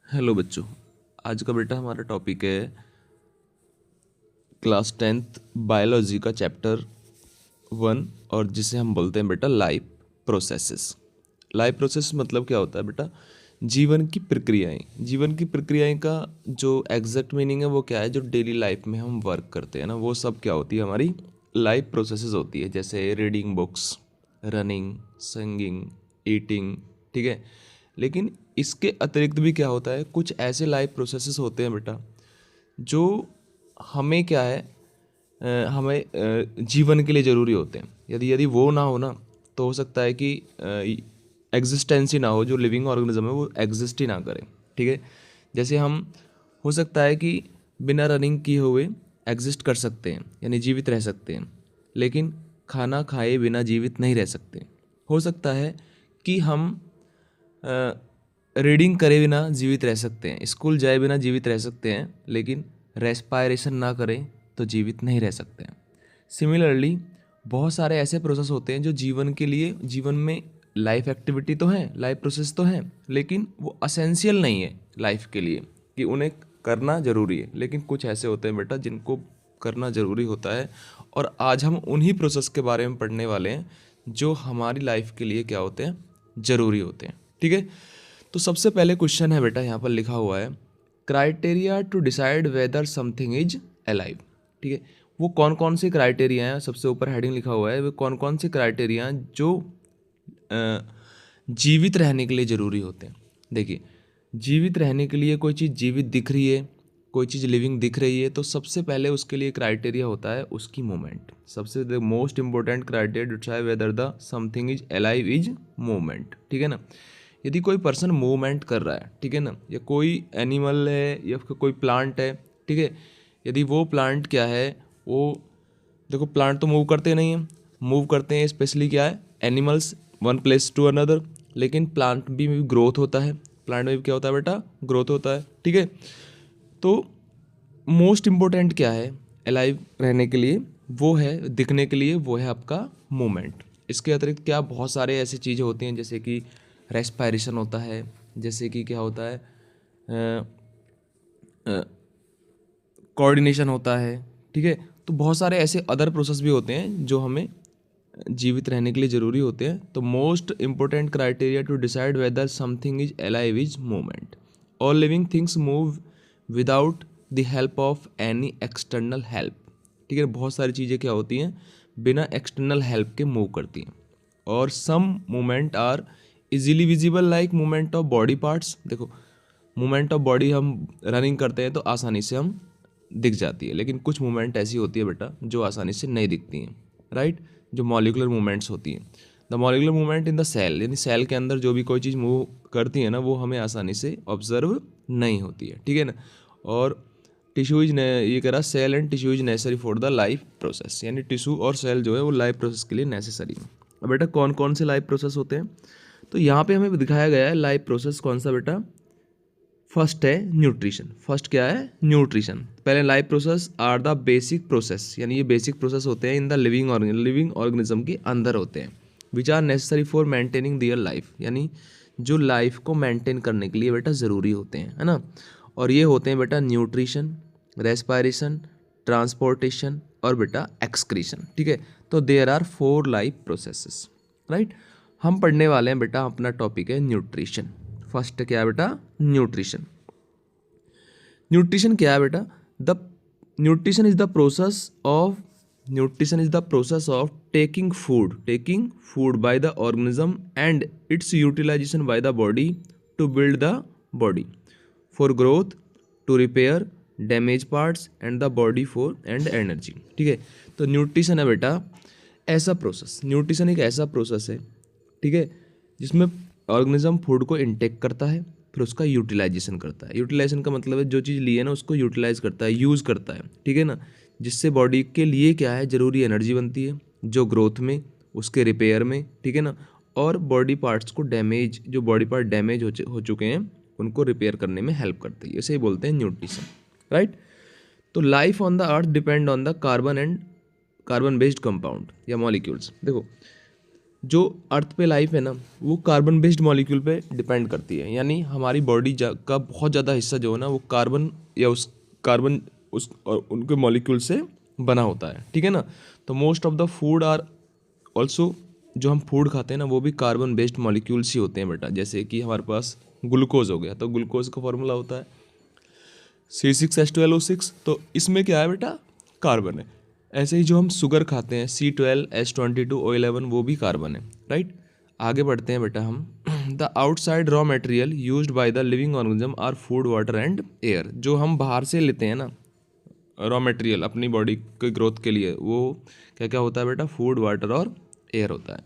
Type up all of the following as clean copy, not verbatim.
Hello बच्चों। आज का बेटा हमारा टॉपिक है क्लास 10th बायोलॉजी का चैप्टर 1 और जिसे हम बोलते हैं बेटा लाइफ प्रोसेसेस। लाइफ प्रोसेस मतलब क्या होता है बेटा? जीवन की प्रक्रियाएं। जीवन की प्रक्रियाएं का जो एग्जैक्ट मीनिंग है वो क्या है? जो डेली लाइफ में हम वर्क करते हैं ना, वो सब क्या होती है? हमारी लाइफ प्रोसेसेस होती है। जैसे reading books, running, singing, eating, ठीक है। लेकिन इसके अतिरिक्त भी क्या होता है? कुछ ऐसे लाइफ प्रोसेसेस होते हैं बेटा जो हमें क्या है, हमें जीवन के लिए ज़रूरी होते हैं। यदि यदि वो ना हो ना, तो हो सकता है कि एग्जिस्टेंस ही ना हो, जो लिविंग ऑर्गेनिज्म है वो एग्जिस्ट ही ना करे, ठीक है। जैसे हम, हो सकता है कि बिना रनिंग किए हुए एग्जिस्ट कर सकते हैं, यानी जीवित रह सकते हैं, लेकिन खाना खाए बिना जीवित नहीं रह सकते। हो सकता है कि हम रीडिंग करे बिना जीवित रह सकते हैं, स्कूल जाए बिना जीवित रह सकते हैं, लेकिन रेस्पायरेशन ना करें तो जीवित नहीं रह सकते हैं। सिमिलरली बहुत सारे ऐसे प्रोसेस होते हैं जो जीवन के लिए, जीवन में लाइफ एक्टिविटी तो है, लाइफ प्रोसेस तो है, लेकिन वो असेंशियल नहीं है लाइफ के लिए कि उन्हें करना ज़रूरी है। लेकिन कुछ ऐसे होते हैं बेटा जिनको करना ज़रूरी होता है, और आज हम उन्हीं प्रोसेस के बारे में पढ़ने वाले हैं जो हमारी लाइफ के लिए क्या होते हैं? ज़रूरी होते हैं, ठीक है। तो सबसे पहले क्वेश्चन है बेटा, यहाँ पर लिखा हुआ है criteria to decide whether something is alive, ठीक है। वो कौन कौन से क्राइटेरिया हैं? सबसे ऊपर हेडिंग लिखा हुआ है वो कौन कौन से क्राइटेरिया हैं जो अ, जीवित रहने के लिए ज़रूरी होते हैं। देखिए, जीवित रहने के लिए कोई चीज़ जीवित दिख रही है, कोई चीज़ लिविंग दिख रही है, तो सबसे पहले उसके लिए क्राइटेरिया होता है उसकी मूवमेंट। सबसे the most important criteria to decide whether the something is alive is movement, ठीक है ना। यदि कोई पर्सन मूवमेंट कर रहा है, ठीक है ना, या कोई एनिमल है या फिर कोई प्लांट है, ठीक है, यदि वो प्लांट क्या है, वो, देखो प्लांट तो मूव करते नहीं हैं, मूव करते हैं स्पेशली क्या है? Animals, one place to another. लेकिन प्लांट भी ग्रोथ होता है, प्लांट में भी क्या होता है बेटा? ग्रोथ होता है, ठीक है। तो मोस्ट इम्पोर्टेंट क्या है अलाइव रहने के लिए? वो है, दिखने के लिए वो है आपका मूवमेंट। इसके अतिरिक्त क्या बहुत सारे ऐसी चीज़ें होती हैं, जैसे कि रेस्पायरेशन होता है, जैसे कि क्या होता है, कोऑर्डिनेशन होता है, ठीक है। तो बहुत सारे ऐसे अदर प्रोसेस भी होते हैं जो हमें जीवित रहने के लिए ज़रूरी होते हैं। तो most important criteria to decide whether something is alive is movement. All living things move without the help of any external help, ठीक है। बहुत सारी चीज़ें क्या होती हैं? बिना एक्सटर्नल हेल्प के मूव करती हैं। और some movement are easily visible like movement of body parts. देखो, मूवमेंट ऑफ बॉडी हम रनिंग करते हैं तो आसानी से हम दिख जाती है, लेकिन कुछ मूवमेंट ऐसी होती है बेटा जो आसानी से नहीं दिखती हैं, राइट। जो मॉलिकुलर मूवमेंट्स होती हैं, the molecular movement in the cell, यानी सेल के अंदर जो भी कोई चीज़ मूव करती है ना, वो हमें आसानी से ऑब्जर्व नहीं होती है, ठीक है ना। और टिश्यू इज, ये कह रहा cell and tissue is necessary for the life process, यानी टिश्यू और सेल जो है वो लाइफ प्रोसेस के लिए नेसेसरी है। अब बेटा कौन कौन से लाइफ प्रोसेस होते हैं? तो यहाँ पे हमें दिखाया गया है लाइफ प्रोसेस कौन सा बेटा? फर्स्ट है न्यूट्रिशन। फर्स्ट क्या है? न्यूट्रिशन। पहले life process are the basic process, यानी ये बेसिक प्रोसेस होते हैं इन द लिविंग ऑर्गेनिज्म के अंदर होते हैं, which are necessary for maintaining their life, यानी जो लाइफ को मेंटेन करने के लिए बेटा ज़रूरी होते हैं, है ना। और ये होते हैं बेटा न्यूट्रिशन, रेस्पायरेशन, ट्रांसपोर्टेशन और बेटा एक्सक्रीशन, ठीक है। तो there are 4 life processes, right. हम पढ़ने वाले हैं बेटा, अपना टॉपिक है न्यूट्रिशन। फर्स्ट क्या है बेटा? न्यूट्रिशन। न्यूट्रिशन क्या है बेटा? The nutrition is the process of, nutrition is the process of taking food by the organism and its utilization by the body to build the body for growth, to repair damage parts and the body for and energy, ठीक है। तो nutrition है बेटा ऐसा process, nutrition एक ऐसा process है, ठीक है, जिसमें ऑर्गेनिज्म फूड को इनटेक करता है, फिर उसका यूटिलाइजेशन करता है। यूटिलाइजेशन का मतलब है जो चीज़ ली है ना उसको यूटिलाइज करता है, यूज़ करता है, ठीक है ना, जिससे बॉडी के लिए क्या है? ज़रूरी एनर्जी बनती है, जो ग्रोथ में, उसके रिपेयर में, ठीक है ना, और बॉडी पार्ट्स को डैमेज, जो बॉडी पार्ट डैमेज हो चुके हैं उनको रिपेयर करने में हेल्प करती है। इसे ही बोलते हैं न्यूट्रिशन, राइट। तो life on the earth depend on the carbon based compound या मॉलिक्यूल्स। देखो, जो अर्थ पे लाइफ है ना वो कार्बन बेस्ड मॉलिक्यूल पे डिपेंड करती है, यानी हमारी बॉडी का बहुत ज़्यादा हिस्सा जो है ना वो कार्बन या उस कार्बन उस और उनके मॉलिक्यूल से बना होता है, ठीक है ना। तो most of the food are also, जो हम फूड खाते हैं ना वो भी कार्बन बेस्ड मॉलिक्यूल्स ही होते हैं बेटा। जैसे कि हमारे पास ग्लूकोज हो गया, तो ग्लूकोज का फॉर्मूला होता है C6H12O6, तो इसमें क्या है बेटा, कार्बन है। ऐसे ही जो हम शुगर खाते हैं C12H22O11 वो भी कार्बन है, राइट। आगे बढ़ते हैं बेटा हम। The outside raw material used by the living organism are food, water and air. जो हम बाहर से लेते हैं ना रॉ मटेरियल अपनी बॉडी के ग्रोथ के लिए, वो क्या क्या होता है बेटा, फूड, वाटर और एयर होता है।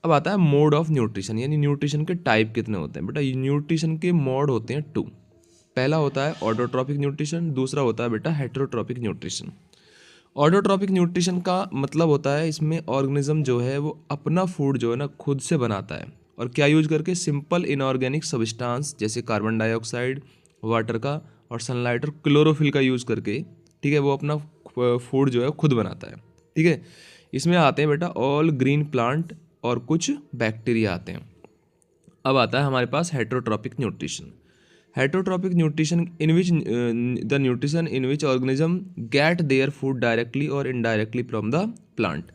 अब आता है मोड ऑफ न्यूट्रिशन, यानी न्यूट्रिशन के टाइप कितने होते हैं बेटा। न्यूट्रिशन के मोड होते हैं 2। पहला होता है ऑटोट्रॉपिक न्यूट्रिशन, दूसरा होता है बेटा हेटेरोट्रॉपिक न्यूट्रिशन। ऑटोट्रॉपिक न्यूट्रिशन का मतलब होता है इसमें ऑर्गेनिज्म जो है वो अपना फूड जो है ना खुद से बनाता है, और क्या यूज करके, सिंपल इनऑर्गेनिक सब्सटेंस जैसे कार्बन डाइऑक्साइड, वाटर का और सनलाइट और क्लोरोफिल का यूज़ करके, ठीक है, वो अपना फूड जो है खुद बनाता है, ठीक है। इसमें आते हैं बेटा ऑल ग्रीन प्लांट और कुछ बैक्टीरिया आते हैं। अब आता है हमारे पास heterotrophic nutrition. Heterotrophic nutrition in which the nutrition in which organism get their food directly और इनडायरेक्टली फ्रॉम द प्लांट।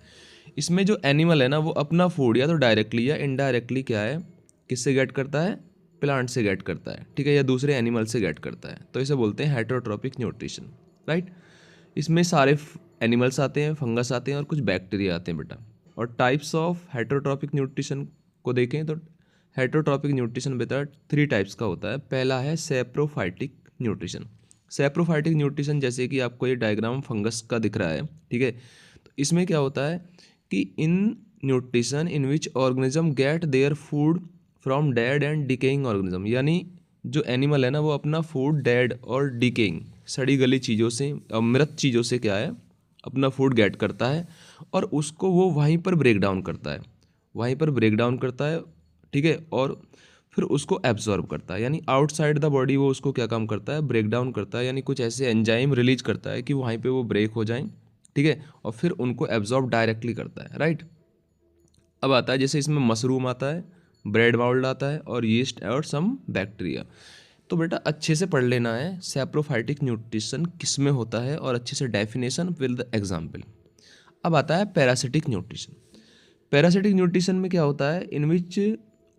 इसमें जो एनिमल है ना वो अपना फूड या तो डायरेक्टली या इनडायरेक्टली क्या है, किससे गेट करता है, प्लांट से गेट करता है, ठीक है, या दूसरे एनिमल से गेट करता है, तो इसे बोलते हैं हेटेरोट्रॉपिक न्यूट्रिशन, राइट। इसमें सारे एनिमल्स आते हैं, फंगस आते हैं और कुछ बैक्टीरिया आते हैं बेटा। और टाइप्स ऑफ हेटेरोट्रॉपिक न्यूट्रिशन को देखें तो हेटेरोट्रॉपिक न्यूट्रिशन बेटा 3 टाइप्स का होता है। पहला है सैप्रोफाइटिक न्यूट्रिशन। सैप्रोफाइटिक न्यूट्रिशन जैसे कि आपको ये डायग्राम फंगस का दिख रहा है, ठीक है, तो इसमें क्या होता है कि in nutrition in which organism get their food from dead and decaying organism, यानी जो एनिमल है ना वो अपना फूड डेड और डिकेइंग सड़ी गली चीज़ों से, मृत चीज़ों से क्या है, अपना फूड गेट करता है और उसको वो वहीं पर ब्रेक डाउन करता है, वहीं पर ब्रेक डाउन करता है, ठीक है, और फिर उसको एब्जॉर्ब करता है, यानी आउटसाइड द बॉडी वो उसको क्या काम करता है, ब्रेक डाउन करता है, यानी कुछ ऐसे एंजाइम रिलीज करता है कि वहीं पे वो ब्रेक हो जाएं, ठीक है, और फिर उनको एब्जॉर्ब डायरेक्टली करता है, राइट। अब आता है जैसे इसमें मशरूम आता है, ब्रेड बाउल्ड आता है और यीस्ट और सम बैक्टीरिया। तो बेटा अच्छे से पढ़ लेना है सैप्रोफाइटिक न्यूट्रिशन किस में होता है और अच्छे से डेफिनेशन विद द एग्जाम्पल। अब आता है पैरासिटिक न्यूट्रिशन। पैरासिटिक न्यूट्रिशन में क्या होता है, in which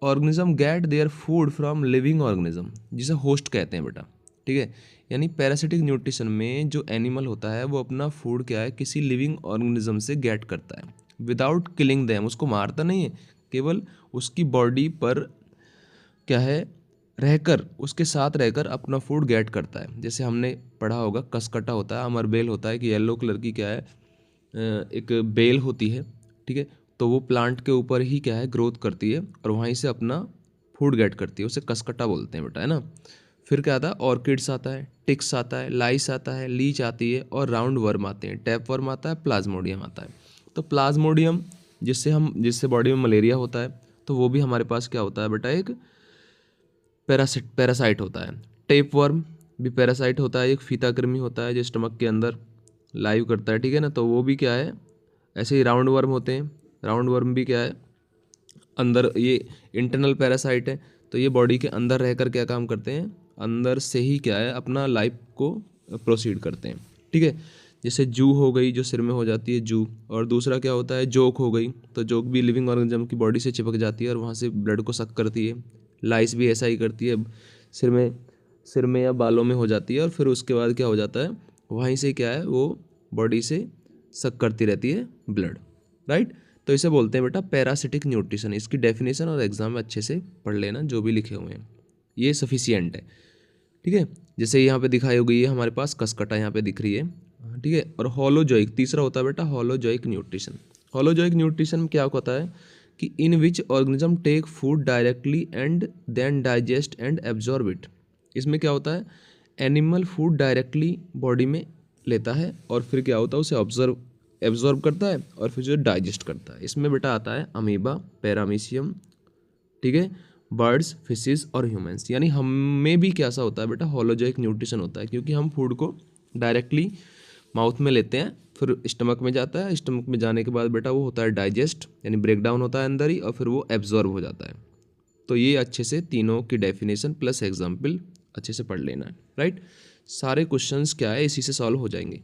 organism get their food from living organism, जिसे होस्ट कहते हैं बेटा, ठीक है। यानी पैरासिटिक न्यूट्रिशन में जो एनिमल होता है वो अपना फूड क्या है, किसी लिविंग ऑर्गेनिज्म से गेट करता है विदाउट किलिंग देम, उसको मारता नहीं है, केवल उसकी बॉडी पर क्या है, रहकर, उसके साथ रहकर अपना फूड गेट करता है। जैसे हमने पढ़ा होगा कसकटा होता है, अमरबेल होता है कि येलो कलर की क्या है, एक बेल होती है, ठीक है, तो वो प्लांट के ऊपर ही क्या है ग्रोथ करती है और वहीं से अपना फूड गेट करती है, उसे कसकटा बोलते हैं बेटा, है ना। फिर क्या आता है, ऑर्किड्स आता है, टिक्स आता है, लाइस आता है, लीच आती है और राउंड वर्म आते हैं, टैप वर्म आता है, प्लाज्मोडियम आता है। तो प्लाज्मोडियम जिससे बॉडी में मलेरिया होता है, तो वो भी हमारे पास क्या होता है बेटा, एक पैरासाइट होता है। टेप वर्म भी पैरासाइट होता है, एक फीता कृमि होता है जो स्टमक के अंदर लाइव करता है, ठीक है ना, तो वो भी क्या है, ऐसे ही राउंड वर्म होते हैं। राउंड वर्म भी क्या है, अंदर, ये इंटरनल पैरासाइट है, तो ये बॉडी के अंदर रहकर क्या काम करते हैं, अंदर से ही क्या है अपना लाइफ को प्रोसीड करते हैं, ठीक है। जैसे जू हो गई जो सिर में हो जाती है जू, और दूसरा क्या होता है, जोक हो गई, तो जोक भी लिविंग ऑर्गेनिज्म की बॉडी से चिपक जाती है और वहाँ से ब्लड को सक करती है। लाइस भी ऐसा ही करती है, सिर में या बालों में हो जाती है और फिर उसके बाद क्या हो जाता है, वहीं से क्या है वो बॉडी से सक करती रहती है ब्लड, राइट। तो इसे बोलते हैं बेटा पैरासिटिक न्यूट्रिशन। इसकी डेफिनेशन और एग्जाम में अच्छे से पढ़ लेना जो भी लिखे हुए हैं, ये सफिशियंट है, ठीक है। जैसे यहाँ पे दिखाई हो गई है हमारे पास कसकटा यहाँ पे दिख रही है, ठीक है। और होलोजोइक तीसरा होता है बेटा होलोजोइक न्यूट्रिशन। होलोजोइक न्यूट्रिशन में क्या होता है कि in which organism take food directly and then digest and absorb it. इसमें क्या होता है, एनिमल फूड डायरेक्टली बॉडी में लेता है और फिर क्या होता है उसे एब्जॉर्ब करता है और फिर जो डाइजेस्ट करता है। इसमें बेटा आता है अमीबा, पैरामीशियम, ठीक है, बर्ड्स, फिशेस और ह्यूमंस। यानी हम में भी कैसा होता है बेटा होलोजोइक न्यूट्रिशन होता है, क्योंकि हम फूड को डायरेक्टली माउथ में लेते हैं, फिर स्टमक में जाता है, स्टमक में जाने के बाद बेटा वो होता है डाइजेस्ट, यानी ब्रेक डाउन होता है अंदर ही, और फिर वो एब्जॉर्ब हो जाता है। तो ये अच्छे से तीनों की डेफिनेशन प्लस एग्जाम्पल अच्छे से पढ़ लेना है, राइट। सारे क्वेश्चंस क्या है इसी से सॉल्व हो जाएंगे।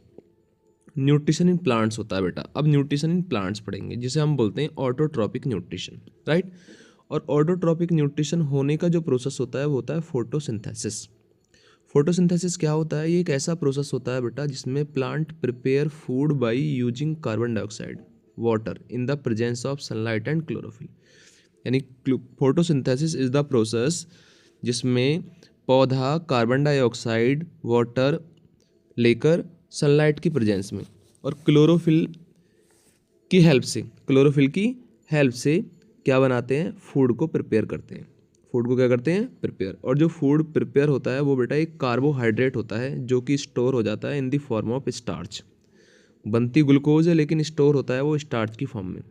न्यूट्रिशन इन प्लांट्स होता है बेटा, अब न्यूट्रिशन इन प्लांट्स पढ़ेंगे जिसे हम बोलते हैं ऑटोट्रॉपिक न्यूट्रिशन, राइट। और ऑटोट्रॉपिक न्यूट्रिशन होने का जो प्रोसेस होता है वो होता है फोटोसिंथेसिस। फोटोसिंथेसिस क्या होता है? ये एक ऐसा प्रोसेस होता है बेटा जिसमें plant prepare food by using carbon dioxide water in the presence of sunlight and chlorophyll. यानी फोटोसिंथेसिस इज द प्रोसेस जिसमें पौधा कार्बन डाइऑक्साइड वाटर लेकर सनलाइट की प्रेजेंस में और क्लोरोफिल की हेल्प से क्या बनाते हैं? फूड को प्रिपेयर करते हैं। फूड को क्या करते हैं? प्रिपेयर। और जो फूड प्रिपेयर होता है वो बेटा एक कार्बोहाइड्रेट होता है जो कि स्टोर हो जाता है in the form of starch. बनती ग्लूकोज है लेकिन स्टोर होता है वो स्टार्च की फॉर्म में,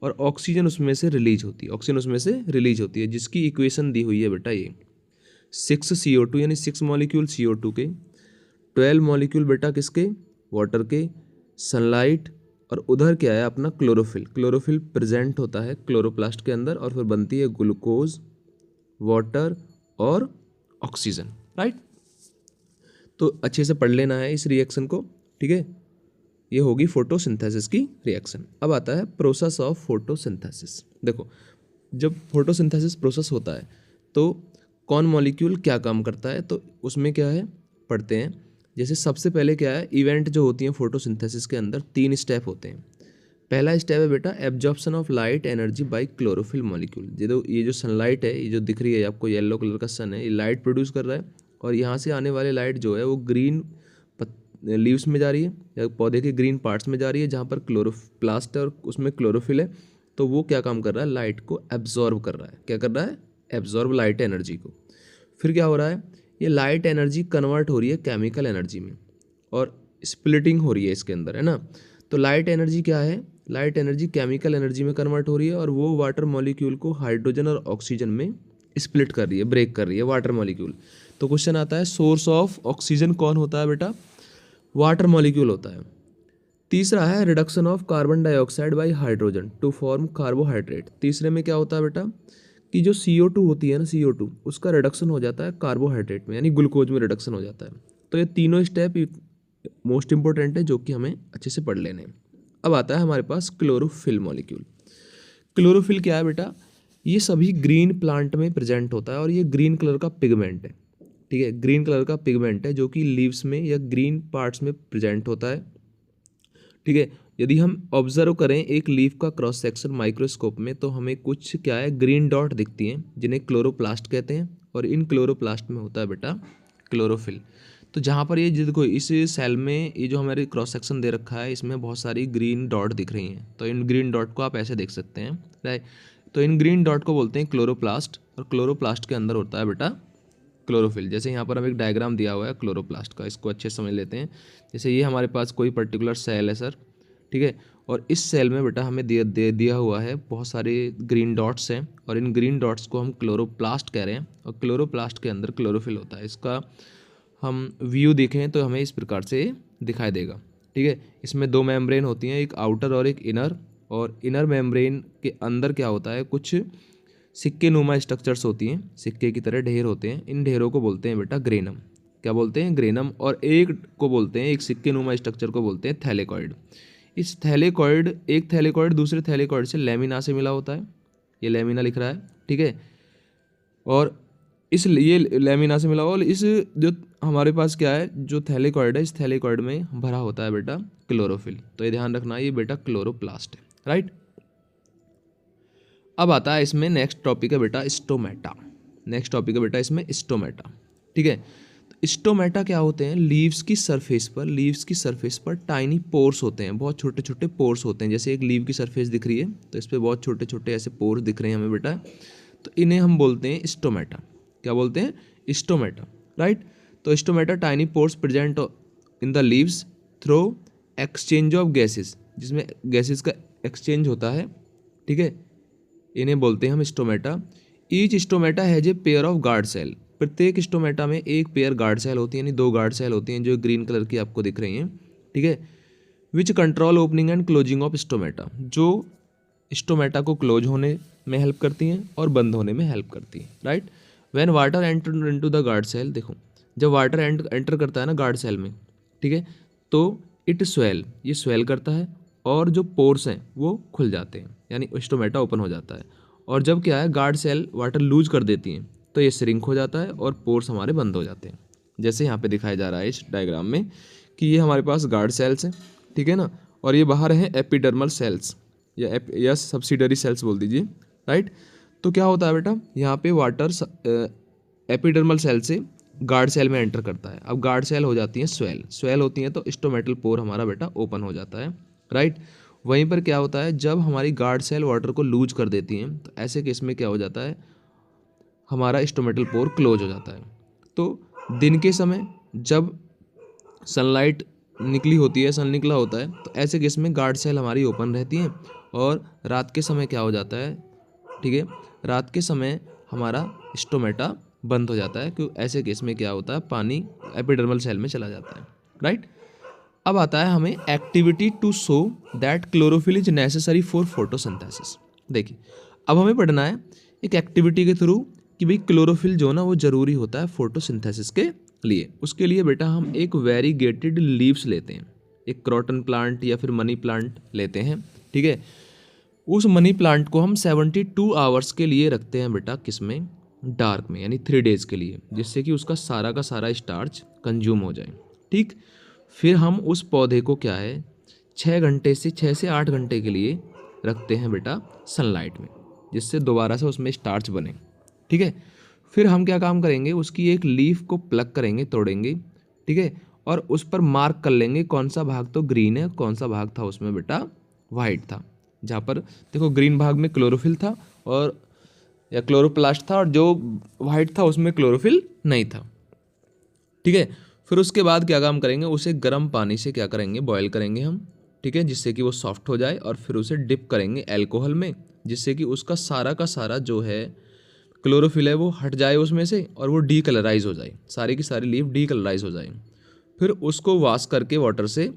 और ऑक्सीजन उसमें से रिलीज होती है जिसकी इक्वेशन दी हुई है बेटा ये 6 CO2 यानी 6 मॉलिक्यूल CO2 के, 12 मॉलिक्यूल बेटा किसके? वाटर के, सनलाइट, और उधर क्या है अपना क्लोरोफिल प्रेजेंट होता है क्लोरोप्लास्ट के अंदर, और फिर बनती है ग्लूकोज, वाटर और ऑक्सीजन, राइट। तो अच्छे से पढ़ लेना है इस रिएक्शन को, ठीक है। ये होगी फोटोसिंथेसिस की रिएक्शन। अब आता है प्रोसेस ऑफ फोटोसिंथेसिस। देखो, जब फोटोसिंथेसिस प्रोसेस होता है तो कौन मॉलिक्यूल क्या काम करता है, तो उसमें क्या है पढ़ते हैं। जैसे सबसे पहले क्या है, इवेंट जो होती है फोटोसिंथेसिस के अंदर 3 स्टेप होते हैं। पहला स्टेप है बेटा absorption of light energy by chlorophyll molecule. ये जो सनलाइट है, ये जो दिख रही है आपको येलो कलर का सन है, ये लाइट प्रोड्यूस कर रहा है, और यहाँ से आने वाली लाइट जो है वो ग्रीन लीव्स में जा रही है या पौधे के ग्रीन पार्ट्स में जा रही है जहाँ पर क्लोरोप्लास्ट है और उसमें क्लोरोफिल है। तो वो क्या काम कर रहा है? लाइट को एब्जॉर्ब कर रहा है। क्या कर रहा है? एब्जॉर्ब लाइट एनर्जी को। फिर क्या हो रहा है? ये लाइट एनर्जी कन्वर्ट हो रही है केमिकल एनर्जी में और स्प्लिटिंग हो रही है इसके अंदर, है ना। तो लाइट एनर्जी क्या है? लाइट एनर्जी केमिकल एनर्जी में कन्वर्ट हो रही है और वो वाटर मॉलिक्यूल को हाइड्रोजन और ऑक्सीजन में स्प्लिट कर रही है, ब्रेक कर रही है वाटर मॉलिक्यूल। तो क्वेश्चन आता है सोर्स ऑफ ऑक्सीजन कौन होता है बेटा? वाटर मॉलिक्यूल होता है। तीसरा है reduction of carbon dioxide by hydrogen to form carbohydrate. तीसरे में क्या होता है बेटा कि जो CO2 होती है ना, CO2 उसका रिडक्शन हो जाता है कार्बोहाइड्रेट में, यानी ग्लूकोज में रिडक्शन हो जाता है। तो ये तीनों स्टेप मोस्ट इंपॉर्टेंट है जो कि हमें अच्छे से पढ़ लेने हैं। अब आता है हमारे पास क्लोरोफिल मॉलिक्यूल। क्लोरोफिल क्या है बेटा? ये सभी ग्रीन प्लांट में प्रेजेंट होता है और ये ग्रीन कलर का पिगमेंट है, ठीक है। ग्रीन कलर का पिगमेंट है जो कि लीव्स में या ग्रीन पार्ट्स में प्रेजेंट होता है, ठीक है। यदि हम ऑब्जर्व करें एक लीफ का क्रॉस सेक्शन माइक्रोस्कोप में तो हमें कुछ क्या है ग्रीन डॉट दिखती हैं जिन्हें क्लोरोप्लास्ट कहते हैं, और इन क्लोरोप्लास्ट में होता है बेटा क्लोरोफिल। तो जहाँ पर ये देखो इस सेल में ये जो हमारे क्रॉस सेक्शन दे रखा है इसमें बहुत सारी ग्रीन डॉट दिख रही हैं, तो इन ग्रीन डॉट को आप ऐसे देख सकते हैं, राइट। तो इन ग्रीन डॉट को बोलते हैं क्लोरोप्लास्ट, और क्लोरोप्लास्ट के अंदर होता है बेटा क्लोरोफिल। जैसे यहाँ पर हम एक डायग्राम दिया हुआ है क्लोरोप्लास्ट का, इसको अच्छे समझ लेते हैं। जैसे ये हमारे पास कोई पर्टिकुलर सेल है सर, ठीक है, और इस सेल में बेटा हमें दिया हुआ है बहुत सारे ग्रीन डॉट्स हैं, और इन ग्रीन डॉट्स को हम क्लोरोप्लास्ट कह रहे हैं, और क्लोरोप्लास्ट के अंदर क्लोरोफिल होता है। इसका हम व्यू देखें तो हमें इस प्रकार से दिखाई देगा, ठीक है। इसमें 2 मेम्ब्रेन होती हैं, एक आउटर और एक इनर, और इनर मेम्ब्रेन के अंदर क्या होता है कुछ सिक्के नुमा स्ट्रक्चर्स होती हैं, सिक्के की तरह ढेर होते हैं। इन ढेरों को बोलते हैं बेटा ग्रेनम। क्या बोलते हैं? ग्रेनम। और एक सिक्के नुमा स्ट्रक्चर को बोलते हैं थैलेकॉइड। एक थैलेकॉइड दूसरे थैलेकॉइड से लेमिना से मिला होता है, ये लेमिना लिख रहा है, ठीक है। और ये लेमिना से मिला हुआ, और इस जो हमारे पास क्या है जो थैलेकॉइड है, इस थैलेकॉइड में भरा होता है बेटा क्लोरोफिल। तो ये ध्यान रखना, ये बेटा क्लोरोप्लास्ट है, राइट। अब आता है इसमें नेक्स्ट टॉपिक है बेटा स्टोमेटा। इसमें स्टोमेटा, ठीक है। तो स्टोमेटा क्या होते हैं? लीव्स की सरफेस पर टाइनी पोर्स होते हैं, बहुत छोटे छोटे पोर्स होते हैं। जैसे एक लीव की सरफेस दिख रही है तो इस पर बहुत छोटे छोटे ऐसे पोर्स दिख रहे हैं हमें बेटा, तो इन्हें हम बोलते हैं स्टोमेटा। क्या बोलते हैं? Stomata, right. तो stomata tiny pores present in the leaves through exchange of gases, जिसमें गैसेस का एक्सचेंज होता है, ठीक है। इन्हें बोलते हैं हम stomata. Each stomata has a pair of guard cell. प्रत्येक स्टोमेटा में एक पेयर गार्ड सेल होती है, यानी 2 गार्ड सेल होती हैं जो ग्रीन कलर की आपको दिख रही हैं, ठीक है। Which control opening and closing of stomata, जो स्टोमेटा को क्लोज होने में हेल्प करती हैं और बंद होने में हेल्प करती हैं, right. When water enter into the guard cell, देखो जब वाटर एंटर करता है ना गार्ड सेल में, ठीक है, तो इट स्वेल, ये स्वेल करता है और जो पोर्स हैं वो खुल जाते हैं, यानी स्टोमेटा ओपन हो जाता है। और जब क्या है गार्ड सेल वाटर लूज कर देती हैं तो ये श्रिंक हो जाता है और पोर्स हमारे बंद हो जाते हैं। जैसे यहाँ पे दिखाया जा रहा है इस डायग्राम में कि ये हमारे पास गार्ड सेल्स हैं, ठीक है ना, और ये बाहर हैं एपिडर्मल सेल्स या सब्सिडरी सेल्स बोल दीजिए, राइट। तो क्या होता है बेटा, यहाँ पे वाटर एपिडर्मल सेल से गार्ड सेल में एंटर करता है। अब गार्ड सेल हो जाती हैं स्वेल होती हैं तो स्टोमेटल पोर हमारा बेटा ओपन हो जाता है, राइट। वहीं पर क्या होता है, जब हमारी गार्ड सेल वाटर को लूज कर देती हैं तो ऐसे केस में क्या हो जाता है, हमारा स्टोमेटल पोर क्लोज हो जाता है। तो दिन के समय जब सनलाइट निकली होती है, सन निकला होता है, तो ऐसे केस में गार्ड सेल हमारी ओपन रहती हैं। और रात के समय क्या हो जाता है, ठीक है, रात के समय हमारा स्टोमेटा बंद हो जाता है, क्योंकि ऐसे केस में क्या होता है, पानी एपिडर्मल सेल में चला जाता है, राइट। अब आता है हमें activity to show that chlorophyll is necessary for photosynthesis. देखिए अब हमें पढ़ना है एक एक्टिविटी के थ्रू कि भाई क्लोरोफिल जो ना वो ज़रूरी होता है फोटोसिंथेसिस के लिए। उसके लिए बेटा हम एक वेरीगेटेड लीव्स लेते हैं, एक क्रॉटन प्लांट या फिर मनी प्लांट लेते हैं, ठीक है। उस मनी प्लांट को हम 72 आवर्स के लिए रखते हैं बेटा किस में, डार्क में, यानी 3 डेज़ के लिए, जिससे कि उसका सारा का सारा स्टार्च कंज्यूम हो जाए, ठीक। फिर हम उस पौधे को क्या है 6 से 8 घंटे के लिए रखते हैं बेटा सनलाइट में, जिससे दोबारा से उसमें स्टार्च बने, ठीक है। फिर हम क्या काम करेंगे, उसकी एक लीफ को प्लग करेंगे, तोड़ेंगे, ठीक है, और उस पर मार्क कर लेंगे कौन सा भाग तो ग्रीन है, कौन सा भाग था उसमें बेटा वाइट था। जहाँ पर देखो ग्रीन भाग में क्लोरोफिल था और या क्लोरोप्लास्ट था, और जो वाइट था उसमें क्लोरोफिल नहीं था, ठीक है। फिर उसके बाद क्या काम करेंगे, उसे गर्म पानी से क्या करेंगे, बॉयल करेंगे हम, ठीक है, जिससे कि वो सॉफ्ट हो जाए। और फिर उसे डिप करेंगे अल्कोहल में, जिससे कि उसका सारा का सारा जो है क्लोरोफिल है वो हट जाए उसमें से और वो डीकलराइज हो जाए, सारी की सारी लीफ डीकलराइज हो जाए। फिर उसको वॉश करके वाटर से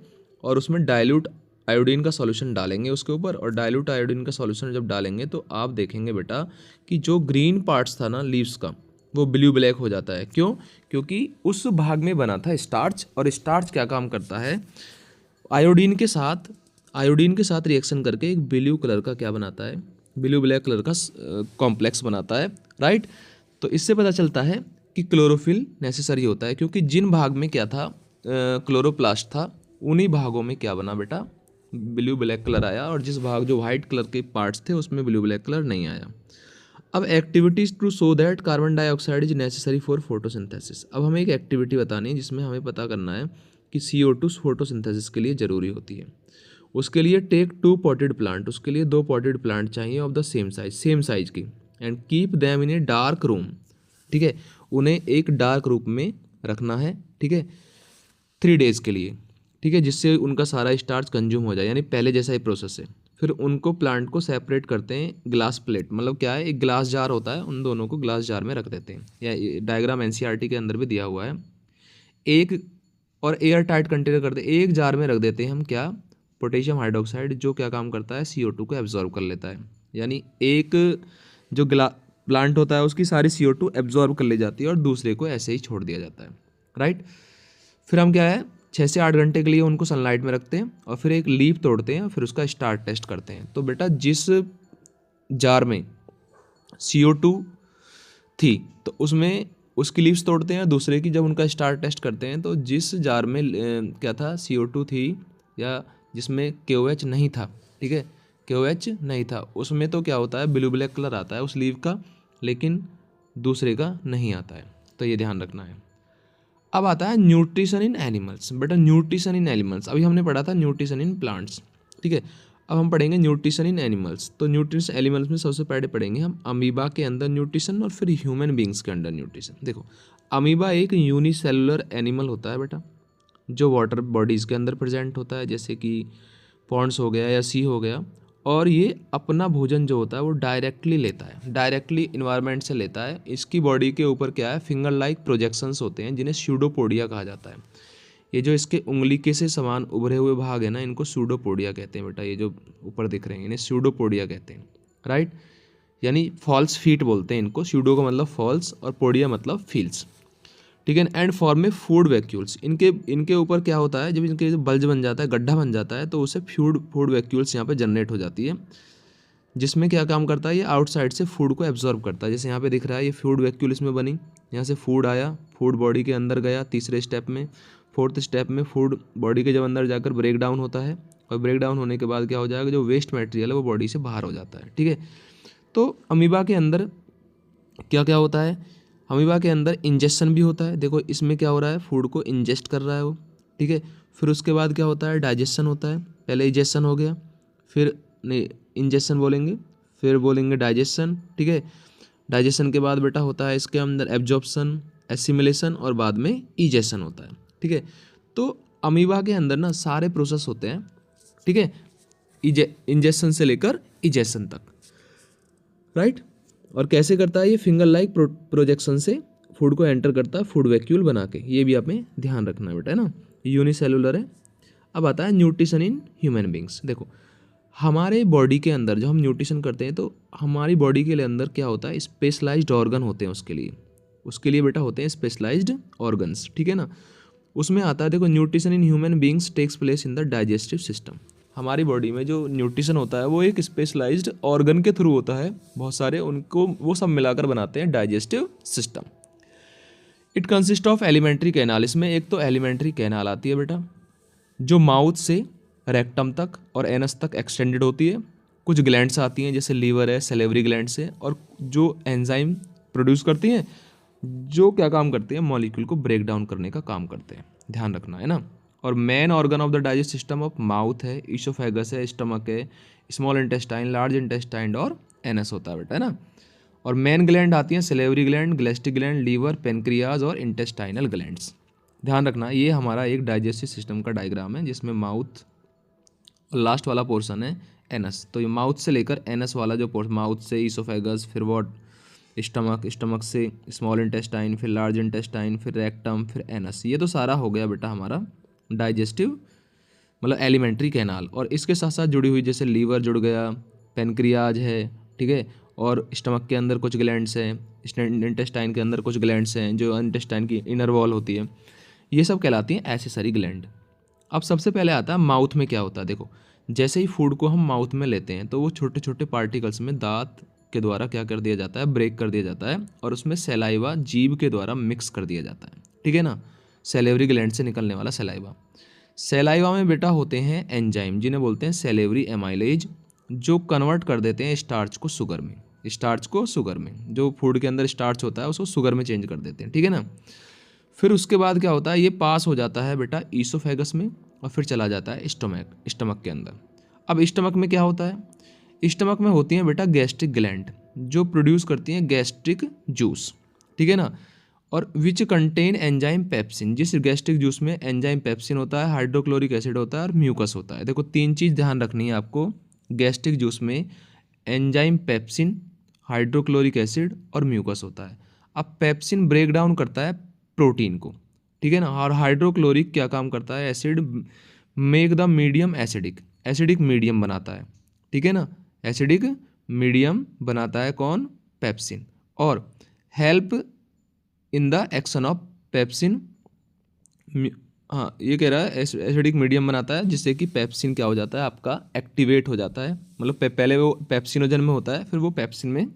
और उसमें डाइल्यूट आयोडीन का सॉल्यूशन डालेंगे उसके ऊपर। और डाइल्यूट आयोडीन का सॉल्यूशन जब डालेंगे तो आप देखेंगे बेटा कि जो ग्रीन पार्ट्स था ना लीव्स का वो ब्लू ब्लैक हो जाता है। क्यों? क्योंकि उस भाग में बना था स्टार्च, और स्टार्च क्या काम करता है, आयोडीन के साथ रिएक्शन करके एक ब्लू कलर का क्या बनाता है, ब्लू ब्लैक कलर का कॉम्प्लेक्स बनाता है, राइट। तो इससे पता चलता है कि क्लोरोफिल नेसेसरी होता है, क्योंकि जिन भाग में क्या था क्लोरोप्लास्ट था, उन्हीं भागों में क्या बना बेटा ब्लू ब्लैक कलर आया, और जिस भाग जो वाइट कलर के पार्ट्स थे उसमें ब्लू ब्लैक कलर नहीं आया। अब activities to show that carbon dioxide is necessary for photosynthesis. अब हमें एक एक्टिविटी बतानी है जिसमें हमें पता करना है कि CO2 फोटोसिंथेसिस के लिए ज़रूरी होती है। उसके लिए टेक 2 पॉटेड प्लांट, उसके लिए 2 पॉटेड प्लांट चाहिए ऑफ द सेम साइज की, and keep them in a dark room, ठीक है, उन्हें एक डार्क रूम में रखना है, ठीक है, 3 डेज़ के लिए, ठीक है, जिससे उनका सारा स्टार्च कंज्यूम हो जाए, यानी पहले जैसा ही प्रोसेस है। फिर उनको प्लांट को सेपरेट करते हैं ग्लास प्लेट, मतलब क्या है, एक ग्लास जार होता है, उन दोनों को ग्लास जार में रख देते हैं, या डायग्राम NCERT के अंदर भी दिया हुआ है। एक और एयर टाइट कंटेनर करते, एक जार में रख देते हैं हम क्या, पोटेशियम हाइड्रोक्साइड, जो क्या काम करता है CO2 को एब्जॉर्ब कर लेता है, यानी एक जो प्लांट होता है उसकी सारी CO2 एब्जॉर्ब कर ली जाती है और दूसरे को ऐसे ही छोड़ दिया जाता है, राइट। फिर हम क्या है 6 से 8 घंटे के लिए उनको सनलाइट में रखते हैं और फिर एक लीफ तोड़ते हैं और फिर उसका स्टार्ट टेस्ट करते हैं। तो बेटा जिस जार में CO2 थी तो उसमें उसकी लीव्स तोड़ते हैं, दूसरे की जब उनका स्टार्ट टेस्ट करते हैं तो जिस जार में क्या था CO2 थी या जिसमें KOH नहीं था, ठीक है, KOH नहीं था, उसमें तो क्या होता है ब्लू ब्लैक कलर आता है उस लीव का, लेकिन दूसरे का नहीं आता है, तो ये ध्यान रखना है। अब आता है न्यूट्रिशन इन एनिमल्स। बेटा न्यूट्रिशन इन एनिमल्स, अभी हमने पढ़ा था न्यूट्रिशन इन प्लांट्स, ठीक है, अब हम पढ़ेंगे न्यूट्रिशन इन एनिमल्स। तो न्यूट्रिशन एनिमल्स में सबसे पहले पढ़ेंगे हम अमीबा के अंदर न्यूट्रिशन और फिर ह्यूमन बींग्स के अंदर न्यूट्रिशन। देखो अमीबा एक यूनिसेलुलर एनिमल होता है बेटा, जो वाटर बॉडीज़ के अंदर प्रेजेंट होता है, जैसे कि पॉन्ड्स हो गया या सी हो गया, और ये अपना भोजन जो होता है वो डायरेक्टली लेता है, डायरेक्टली इन्वायरमेंट से लेता है। इसकी बॉडी के ऊपर क्या है, फिंगर लाइक प्रोजेक्शंस होते हैं जिन्हें स्यूडोपोडिया कहा जाता है। ये जो इसके उंगली के से समान उभरे हुए भाग है ना, इनको सूडोपोडिया कहते हैं बेटा। ये जो ऊपर दिख रहे हैं इन्हें सूडोपोडिया कहते हैं, राइट। यानी फॉल्स फीट बोलते हैं इनको। सूडो का मतलब फॉल्स और पोडिया मतलब फील्स, ठीक है। एंड फॉर्म में फूड वैक्यूल्स, इनके ऊपर क्या होता है, जब इनके जो बल्ज बन जाता है, गड्ढा बन जाता है, तो उससे फूड वैक्यूल्स यहाँ पे जनरेट हो जाती है, जिसमें क्या काम करता है, ये आउटसाइड से फूड को एब्जॉर्ब करता है। जैसे यहाँ पे दिख रहा है ये फूड वैक्यूल इसमें बनी, यहाँ से फूड आया, फूड बॉडी के अंदर गया तीसरे स्टेप में, फोर्थ स्टेप में फूड बॉडी के जब अंदर जाकर ब्रेक डाउन होता है, और ब्रेक डाउन होने के बाद क्या हो जाएगा, जो वेस्ट मटेरियल है वो बॉडी से बाहर हो जाता है, ठीक है। तो अमीबा के अंदर क्या क्या होता है, अमीबा के अंदर इंजेक्शन भी होता है। देखो इसमें क्या हो रहा है, फूड को इंजेस्ट कर रहा है वो, ठीक है। फिर उसके बाद क्या होता है, डाइजेशन होता है। पहले इंजेक्शन हो गया, फिर नहीं इंजेक्शन बोलेंगे, फिर बोलेंगे डाइजेशन, ठीक है। डाइजेशन के बाद बेटा होता है इसके अंदर एब्जॉर्प्शन, एसिमिलेशन, और बाद में इजेक्शन होता है, ठीक है। तो अमीबा के अंदर ना सारे प्रोसेस होते हैं, ठीक है, इंजेक्शन से लेकर इजेक्शन तक, राइट। और कैसे करता है ये, फिंगर लाइक प्रोजेक्शन से फूड को एंटर करता है फूड वैक्यूल बना के। ये भी आपने ध्यान रखना है बेटा, है ना। यूनिसेलुलर है। अब आता है न्यूट्रिशन इन ह्यूमन बींग्स। देखो हमारे बॉडी के अंदर जब हम न्यूट्रिशन करते हैं तो हमारी बॉडी के अंदर क्या होता है, स्पेशलाइज्ड ऑर्गन होते हैं उसके लिए बेटा होते हैं स्पेशलाइज्ड ऑर्गन्स, ठीक है ना। उसमें आता है देखो, nutrition in human beings takes place in the digestive system. हमारी बॉडी में जो न्यूट्रिशन होता है वो एक स्पेशलाइज्ड ऑर्गन के थ्रू होता है, बहुत सारे, उनको वो सब मिलाकर बनाते हैं digestive system. It consist of alimentary canal. इसमें एक तो एलिमेंट्री कैनाल आती है बेटा, जो माउथ से रेक्टम तक और एनस तक एक्सटेंडेड होती है। कुछ ग्लैंड्स आती हैं जैसे लीवर है, सेलेवरी ग्लैंड्स है, और जो एंजाइम प्रोड्यूस करती हैं, जो क्या काम करते हैं, मॉलिक्यूल को ब्रेक डाउन करने का काम करते हैं, ध्यान रखना है ना। और main organ of the digest system of mouth है, ईसोफेगस है, स्टमक है, स्मॉल इंटेस्टाइन, लार्ज इंटेस्टाइन और एनस होता है बेटा, है ना। और मेन ग्लैंड आती हैं salivary gland, gastric gland, liver, pancreas और इंटेस्टाइनल ग्लैंड्स। ध्यान रखना, ये हमारा एक डाइजेस्टिव सिस्टम का डायग्राम है, जिसमें माउथ और लास्ट वाला पोर्शन है एनस। तो ये माउथ से लेकर एनस वाला जो पोर्शन, माउथ से ईसोफेगस, फिर वॉट स्टमक से स्मॉल इंटेस्टाइन, फिर लार्ज इंटेस्टाइन, फिर रेक्टम, फिर एनस, ये तो सारा हो गया बेटा हमारा डाइजेस्टिव मतलब एलिमेंट्री कैनाल। और इसके साथ साथ जुड़ी हुई जैसे लीवर जुड़ गया, पेनक्रियाज है, ठीक है, और स्टमक के अंदर कुछ ग्लैंड्स हैं, इंटेस्टाइन के अंदर कुछ ग्लैंड्स हैं, जो इंटेस्टाइन की इनर वॉल होती है, ये सब कहलाती हैं एक्सेसरी ग्लैंड। अब सबसे पहले आता है माउथ में क्या होता है। देखो जैसे ही फूड को हम माउथ में लेते हैं तो वो छोटे छोटे पार्टिकल्स में दांत के द्वारा क्या कर दिया जाता है, ब्रेक कर दिया जाता है, और उसमें सलाइवा जीभ के द्वारा मिक्स कर दिया जाता है, ठीक है ना। सेलेवरी ग्लैंड से निकलने वाला सलाइवा। सलाइवा में बेटा होते हैं एंजाइम, जिन्हें बोलते हैं सेलेवरी एमाइलेज, जो कन्वर्ट कर देते हैं स्टार्च को शुगर में, जो फूड के अंदर स्टार्च होता है उसको शुगर में चेंज कर देते हैं, ठीक है ना। फिर उसके बाद क्या होता है, ये पास हो जाता है बेटा ईसोफेगस में, और फिर चला जाता है स्टमक के अंदर। अब स्टमक में क्या होता है, स्टमक में होती हैं बेटा गैस्ट्रिक ग्लैंड, जो प्रोड्यूस करती हैं गैस्ट्रिक जूस, ठीक है ना। और विच कंटेन एंजाइम पेप्सिन, जिस गैस्ट्रिक जूस में एंजाइम पेप्सिन होता है, हाइड्रोक्लोरिक एसिड होता है और म्यूकस होता है। देखो 3 चीज़ ध्यान रखनी है आपको, गैस्ट्रिक जूस में एंजाइम पेप्सिन, हाइड्रोक्लोरिक एसिड और म्यूकस होता है। अब पेप्सिन ब्रेक डाउन करता है प्रोटीन को, ठीक है ना, और हाइड्रोक्लोरिक क्या काम करता है, acid make the medium acidic medium बनाता है, ठीक है ना, एसिडिक मीडियम बनाता है कौन, पेप्सिन। और help in the action of pepsin, हाँ ये कह रहा है एसिडिक मीडियम बनाता है, जिससे कि पेप्सिन क्या हो जाता है आपका, एक्टिवेट हो जाता है। मतलब पहले वो पेप्सिनोजन में होता है, फिर वो पेप्सिन में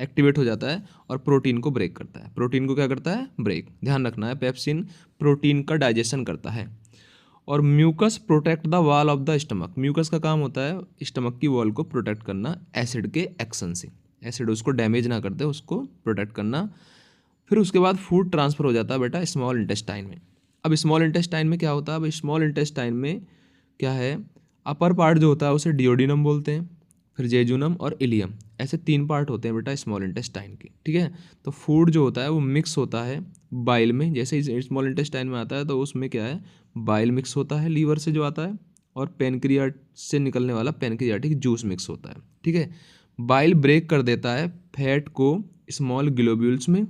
एक्टिवेट हो जाता है और प्रोटीन को ब्रेक करता है। प्रोटीन को क्या करता है, ब्रेक। ध्यान रखना है, पेप्सिन प्रोटीन का डाइजेशन करता है। और mucus protect the wall of the stomach, mucus का काम होता है स्टमक की वॉल को प्रोटेक्ट करना एसिड के एक्शन से, एसिड उसको डैमेज ना करते, उसको प्रोटेक्ट करना। फिर उसके बाद फूड ट्रांसफ़र हो जाता है बेटा स्मॉल इंटेस्टाइन में। अब स्मॉल इंटेस्टाइन में क्या होता है, अब स्मॉल इंटेस्टाइन में क्या है, अपर पार्ट जो होता है उसे डिओडिनम बोलते हैं, फिर जेजुनम और इलियम, ऐसे 3 पार्ट होते हैं बेटा स्मॉल इंटेस्टाइन के, ठीक है। तो फूड जो होता है वो मिक्स होता है बाइल में, जैसे ही स्मॉल इंटेस्टाइन में आता है तो उसमें क्या है, बाइल मिक्स होता है लीवर से जो आता है, और पेनक्रियाट से निकलने वाला पेनक्रियाटिक जूस मिक्स होता है, ठीक है। बाइल ब्रेक कर देता है फैट को स्मॉल ग्लोब्यूल्स में,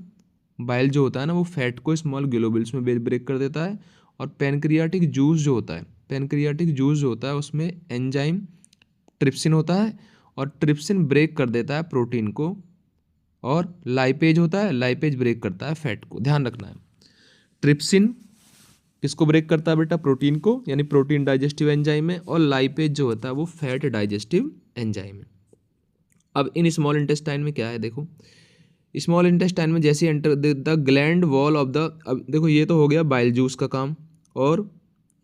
बाइल जो होता है ना वो फैट को स्मॉल ग्लोब्यूल्स में ब्रेक कर देता है, और पैनक्रियाटिक जूस जो होता है, पैनक्रियाटिक जूस जो होता है उसमें एंजाइम ट्रिप्सिन होता है और ट्रिप्सिन ब्रेक कर देता है प्रोटीन को, और लाइपेज होता है, लाइपेज ब्रेक करता है फैट को। ध्यान रखना है, ट्रिप्सिन किसको ब्रेक करता है बेटा, प्रोटीन को, यानी प्रोटीन डाइजेस्टिव एंजाइम है, और लाइपेज जो होता है वो फैट डाइजेस्टिव एंजाइम है। अब इन स्मॉल इंटेस्टाइन में क्या है, देखो स्मॉल इंटेस्टाइन में जैसे enter the gland wall of the, अब देखो ये तो हो गया बाइल जूस का काम और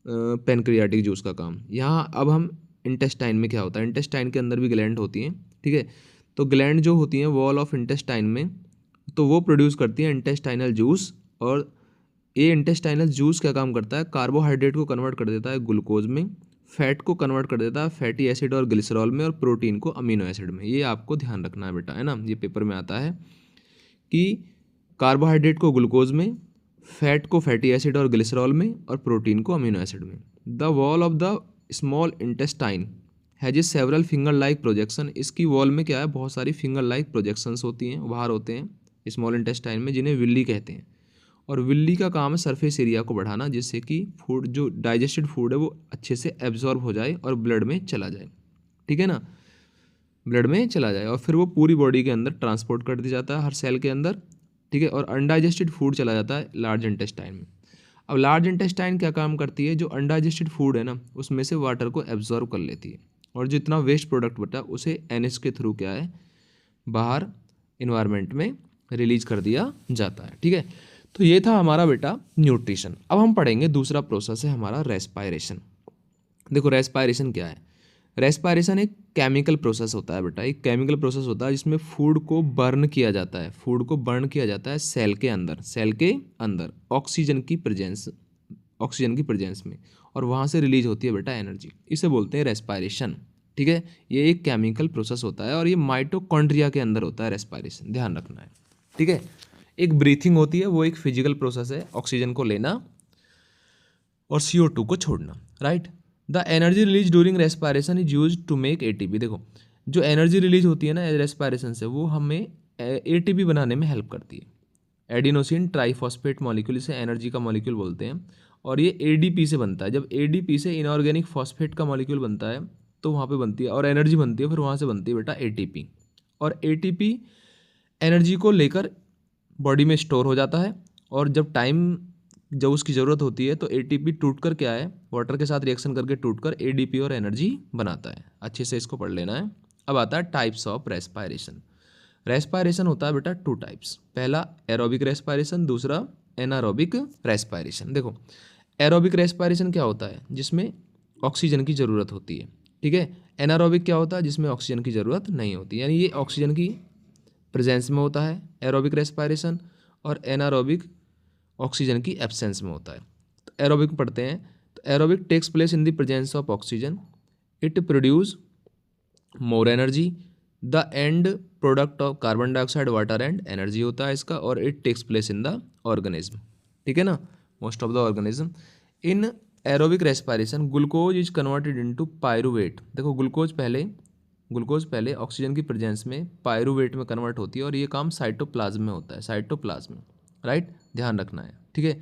पैनक्रियाटिक जूस का काम। यहाँ अब हम इंटेस्टाइन में क्या होता है, इंटेस्टाइन के अंदर भी ग्लैंड होती हैं, ठीक है। तो ग्लैंड जो होती हैं वॉल ऑफ इंटेस्टाइन में, तो वो प्रोड्यूस करती है इंटेस्टाइनल जूस, और ये इंटेस्टाइनल जूस क्या काम करता है, कार्बोहाइड्रेट को कन्वर्ट कर देता है ग्लूकोज में, फैट को कन्वर्ट कर देता है फैटी एसिड और ग्लिसरॉल में, और प्रोटीन को अमीनो एसिड में। ये आपको ध्यान रखना है बेटा, है ना, ये पेपर में आता है कि कार्बोहाइड्रेट को ग्लूकोज में, फैट को फैटी एसिड और ग्लिसरॉल में, और प्रोटीन को अमीनो एसिड में। The wall of the small intestine has several finger like projection. इसकी वॉल में क्या है, बहुत सारी फिंगर लाइक प्रोजेक्शंस होती हैं, बाहर होते हैं स्मॉल इंटेस्टाइन में, जिन्हें विल्ली कहते हैं। और विल्ली का काम है सरफेस एरिया को बढ़ाना, जिससे कि फूड जो डाइजेस्टेड फूड है वो अच्छे से एब्जॉर्ब हो जाए और ब्लड में चला जाए, ठीक है ना, ब्लड में चला जाए, और फिर वो पूरी बॉडी के अंदर ट्रांसपोर्ट कर दिया जाता है हर सेल के अंदर, ठीक है। और अनडाइजेस्टेड फूड चला जाता है लार्ज इंटेस्टाइन में। अब लार्ज इंटेस्टाइन क्या काम करती है, जो अनडाइजेस्टेड फूड है ना उसमें से वाटर को एब्जॉर्ब कर लेती है, और जितना वेस्ट प्रोडक्ट बचा उसे एनएस के थ्रू क्या है, बाहर इन्वायरमेंट में रिलीज कर दिया जाता है, ठीक है। तो ये था हमारा बेटा न्यूट्रिशन। अब हम पढ़ेंगे दूसरा प्रोसेस है हमारा रेस्पायरेशन। देखो रेस्पायरेशन क्या है, रेस्पायरेशन एक केमिकल प्रोसेस होता है बेटा, एक केमिकल प्रोसेस होता है जिसमें फूड को बर्न किया जाता है, फूड को बर्न किया जाता है सेल के अंदर, सेल के अंदर ऑक्सीजन की प्रेजेंस में, और वहाँ से रिलीज होती है बेटा एनर्जी, इसे बोलते हैं रेस्पायरेशन, ठीक है। ये एक केमिकल प्रोसेस होता है, और ये माइटोकॉन्ड्रिया के अंदर होता है रेस्पायरेशन, ध्यान रखना है, ठीक है। एक ब्रीथिंग होती है, वो एक फिजिकल प्रोसेस है, ऑक्सीजन को लेना और CO2 को छोड़ना, right. The energy release during respiration is use to make ATP। देखो जो एनर्जी रिलीज होती है ना रेस्पायरेशन से, वो हमें ATP बनाने में हेल्प करती है। एडिनोसिन ट्राइफॉस्फेट मॉलिक्यूल, इसे एनर्जी का मॉलिक्यूल बोलते हैं, और ये ADP से बनता है। जब ADP से इनऑर्गेनिक फॉस्फेट का मॉलिक्यूल बनता है तो वहाँ पे बनती है और एनर्जी बनती है, फिर वहाँ से बनती है बेटा ATP, और ATP एनर्जी को लेकर बॉडी में स्टोर हो जाता है, और जब उसकी ज़रूरत होती है तो ATP टूट कर क्या है, वाटर के साथ रिएक्शन करके टूट कर ADP और एनर्जी बनाता है। अच्छे से इसको पढ़ लेना है। अब आता है टाइप्स ऑफ रेस्पायरेशन। रेस्पायरेशन होता है बेटा 2 टाइप्स, पहला एरोबिक रेस्पायरेशन, दूसरा एनारोबिक रेस्पायरेशन। देखो एरोबिक रेस्पायरेशन क्या होता है, जिसमें ऑक्सीजन की ज़रूरत होती है, ठीक है। एनारोबिक क्या होता है, जिसमें ऑक्सीजन की ज़रूरत नहीं होती, यानी ये ऑक्सीजन की प्रेजेंस में होता है एरोबिक रेस्पायरेशन, और एनारोबिक ऑक्सीजन की एब्सेंस में होता है। तो एरोबिक पढ़ते हैं, तो aerobic takes place in the presence of oxygen, it produce more energy, the end product of carbon dioxide water and energy होता है इसका, और it takes place in the organism, ठीक है ना, most of the organism. In aerobic respiration glucose is converted into pyruvate. देखो glucose पहले oxygen की प्रेजेंस में पायरूवेट में कन्वर्ट होती है, और ये काम साइटोप्लाज्म में होता है, साइटोप्लाज्म, राइट, ध्यान रखना है, ठीक है।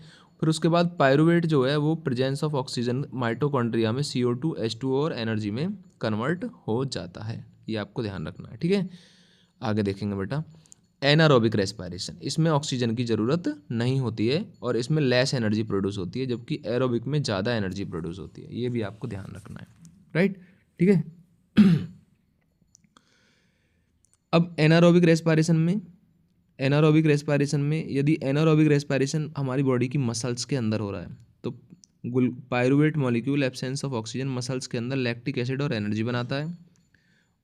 फिर उसके बाद पायरूवेट जो है वो प्रेजेंस ऑफ ऑक्सीजन माइटोकॉन्ड्रिया में CO2 H2O और एनर्जी में कन्वर्ट हो जाता है, ये आपको ध्यान रखना है, ठीक है। आगे देखेंगे बेटा एनारोबिक रेस्पायरेशन, इसमें ऑक्सीजन की ज़रूरत नहीं होती है और इसमें लेस एनर्जी प्रोड्यूस होती है, जबकि एरोबिक में ज़्यादा एनर्जी प्रोड्यूस होती है, ये भी आपको ध्यान रखना है, राइट, ठीक है। अब एनारोबिक रेस्पायरेशन में यदि एनारोबिक रेस्पायरेशन हमारी बॉडी की मसल्स के अंदर हो रहा है, तो pyruvate molecule absence of oxygen muscles के अंदर लैक्टिक एसिड और एनर्जी बनाता है,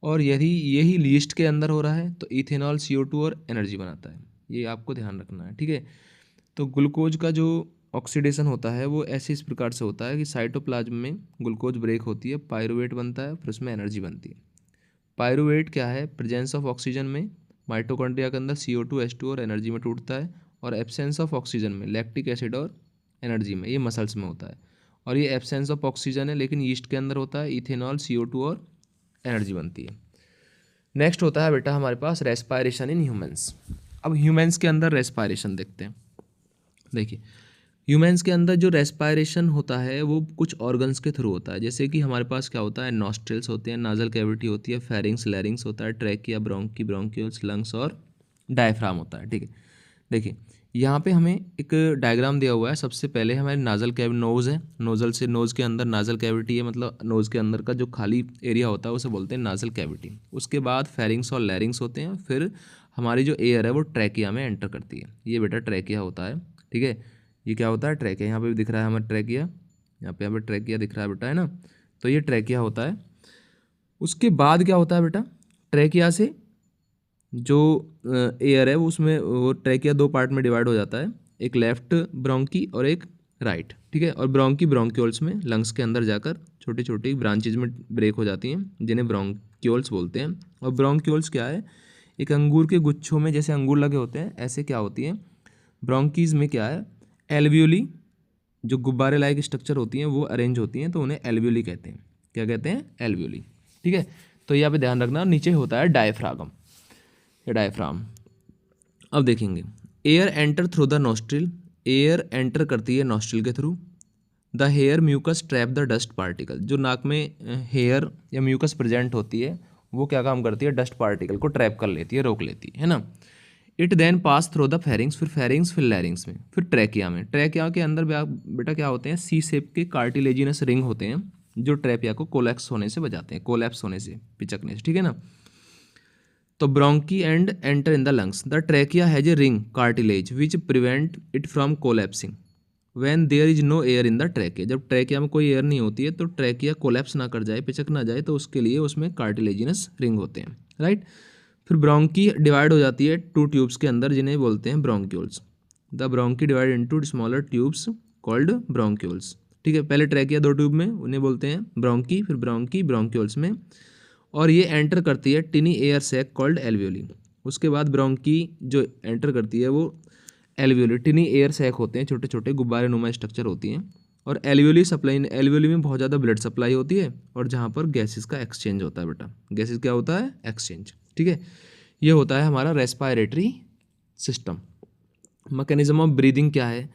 और यदि यही लीस्ट के अंदर हो रहा है तो इथेनॉल CO2 और एनर्जी बनाता है, ये आपको ध्यान रखना है, ठीक है। तो ग्लूकोज का जो ऑक्सीडेशन होता है वो ऐसे इस प्रकार से होता है कि साइटोप्लाज्म में ग्लूकोज ब्रेक होती है, पायरूवेट बनता है, फिर उसमें एनर्जी बनती है। पायरूवेट क्या है, प्रेजेंस ऑफ ऑक्सीजन में माइटोकॉन्ड्रिया के अंदर CO2 H2 और एनर्जी में टूटता है, और एब्सेंस ऑफ ऑक्सीजन में लैक्टिक एसिड और एनर्जी में, ये मसल्स में होता है। और ये एब्सेंस ऑफ ऑक्सीजन है लेकिन यीस्ट के अंदर होता है, इथेनॉल CO2 और एनर्जी बनती है। नेक्स्ट होता है बेटा हमारे पास रेस्पायरेशन इन ह्यूमंस। अब ह्यूमंस के अंदर रेस्पायरेशन देखते हैं। देखिए ह्यूमंस के अंदर जो रेस्पायरेशन होता है वो कुछ ऑर्गन्स के थ्रू होता है, जैसे कि हमारे पास क्या होता है, नॉस्ट्रिल्स होते हैं, नाजल कैविटी होती है, फेरिंग्स लैरिंग्स होता है, ट्रैकिया, ब्रोंकी, ब्रोंक्यूल्स, लंग्स और डायफ्राम होता है। ठीक है, देखिए यहाँ पे हमें एक डायग्राम दिया हुआ है। सबसे पहले हमारे नाजल कैविटी, नोज़ है, नोजल से नोज़ के अंदर नाजल कैविटी है, मतलब नोज़ के अंदर का जो खाली एरिया होता है उसे बोलते हैं नाजल कैविटी। उसके बाद फेरिंग्स और लैरिंग्स होते हैं, फिर हमारी जो एयर है वो ट्रैकिया में एंटर करती है। ये बेटा ट्रैकिया होता है। ठीक है, ये क्या होता है, ट्रैकिया। यहाँ पे भी दिख रहा है हमारा ट्रैकिया, यहाँ पे ट्रैकिया दिख रहा है बेटा, है ना। तो ये ट्रैकिया होता है। उसके बाद क्या होता है बेटा, ट्रैकिया से जो एयर है वो उसमें वो ट्रैकिया दो पार्ट में डिवाइड हो जाता है, एक लेफ्ट ब्रोंकी और एक राइट। ठीक है, और ब्रोंकी ब्रोंक्यूल्स में लंग्स के अंदर जाकर छोटी छोटी ब्रांचेज में ब्रेक हो जाती हैं, जिन्हें ब्रोंक्यूल्स बोलते हैं। और ब्रोंक्यूल्स क्या है, एक अंगूर के गुच्छों में जैसे अंगूर लगे होते हैं ऐसे क्या होती हैं, ब्रोंकीज में क्या है, एल्वियोली जो गुब्बारे लायक स्ट्रक्चर होती हैं वो अरेंज होती हैं, तो उन्हें एल्वियोली कहते हैं। क्या कहते हैं, एल्वियोली। ठीक है, तो यहाँ पे ध्यान रखना। नीचे होता है डायफ्रागम, ये डायफ्राम। अब देखेंगे, air enter through the nostril, air enter करती है नोस्ट्रिल के through. The hair mucus trap the dust particle, जो नाक में हेयर या म्यूकस प्रेजेंट होती है वो क्या काम करती है, डस्ट पार्टिकल को ट्रैप कर लेती है, रोक लेती है ना। It then pass through the pharynx, फिर फेरिंग्स, फिर लैरिंग्स में, फिर ट्रैकिया में। ट्रैकिया के अंदर बेटा क्या होते हैं, सी शेप के कार्टिलेजिनस रिंग होते हैं जो ट्रैकिया को कोलैप्स होने से बचाते हैं, कोलैप्स होने से, पिचकने से। ठीक है ना। तो bronchi and enter in the lungs, the trachea has a ring cartilage which prevent it from collapsing when there is no air in the trachea. जब ट्रैकिया में कोई एयर नहीं होती है तो ट्रैकिया कोलैप्स ना कर जाए, पिचक ना जाए, तो उसके लिए उसमें कार्टिलेजिनस रिंग होते हैं, राइट। फिर ब्रोंकी डिवाइड हो जाती है टू ट्यूब्स के अंदर, जिन्हें बोलते हैं bronchioles. The bronchi divide into smaller tubes called bronchioles. ठीक है, पहले ट्रैकिया दो ट्यूब में, उन्हें बोलते हैं ब्रोंकी, फिर ब्रोंकी ब्रोंक्यूल्स में, और ये एंटर करती है tiny air sac called alveoli. उसके बाद ब्रोंकी जो एंटर करती है वो एल्वियोली, टिनी एयर सैक होते हैं, छोटे छोटे गुब्बारे नुमा स्ट्रक्चर होती हैं। और एल्वियोली सप्लाई, एल्वियोली में बहुत ज़्यादा ब्लड सप्लाई होती है और जहाँ पर गैसेस का एक्सचेंज होता है बेटा, गैसेस क्या होता है, एक्सचेंज। ठीक है, ये होता है हमारा respiratory system. Mechanism of breathing क्या है,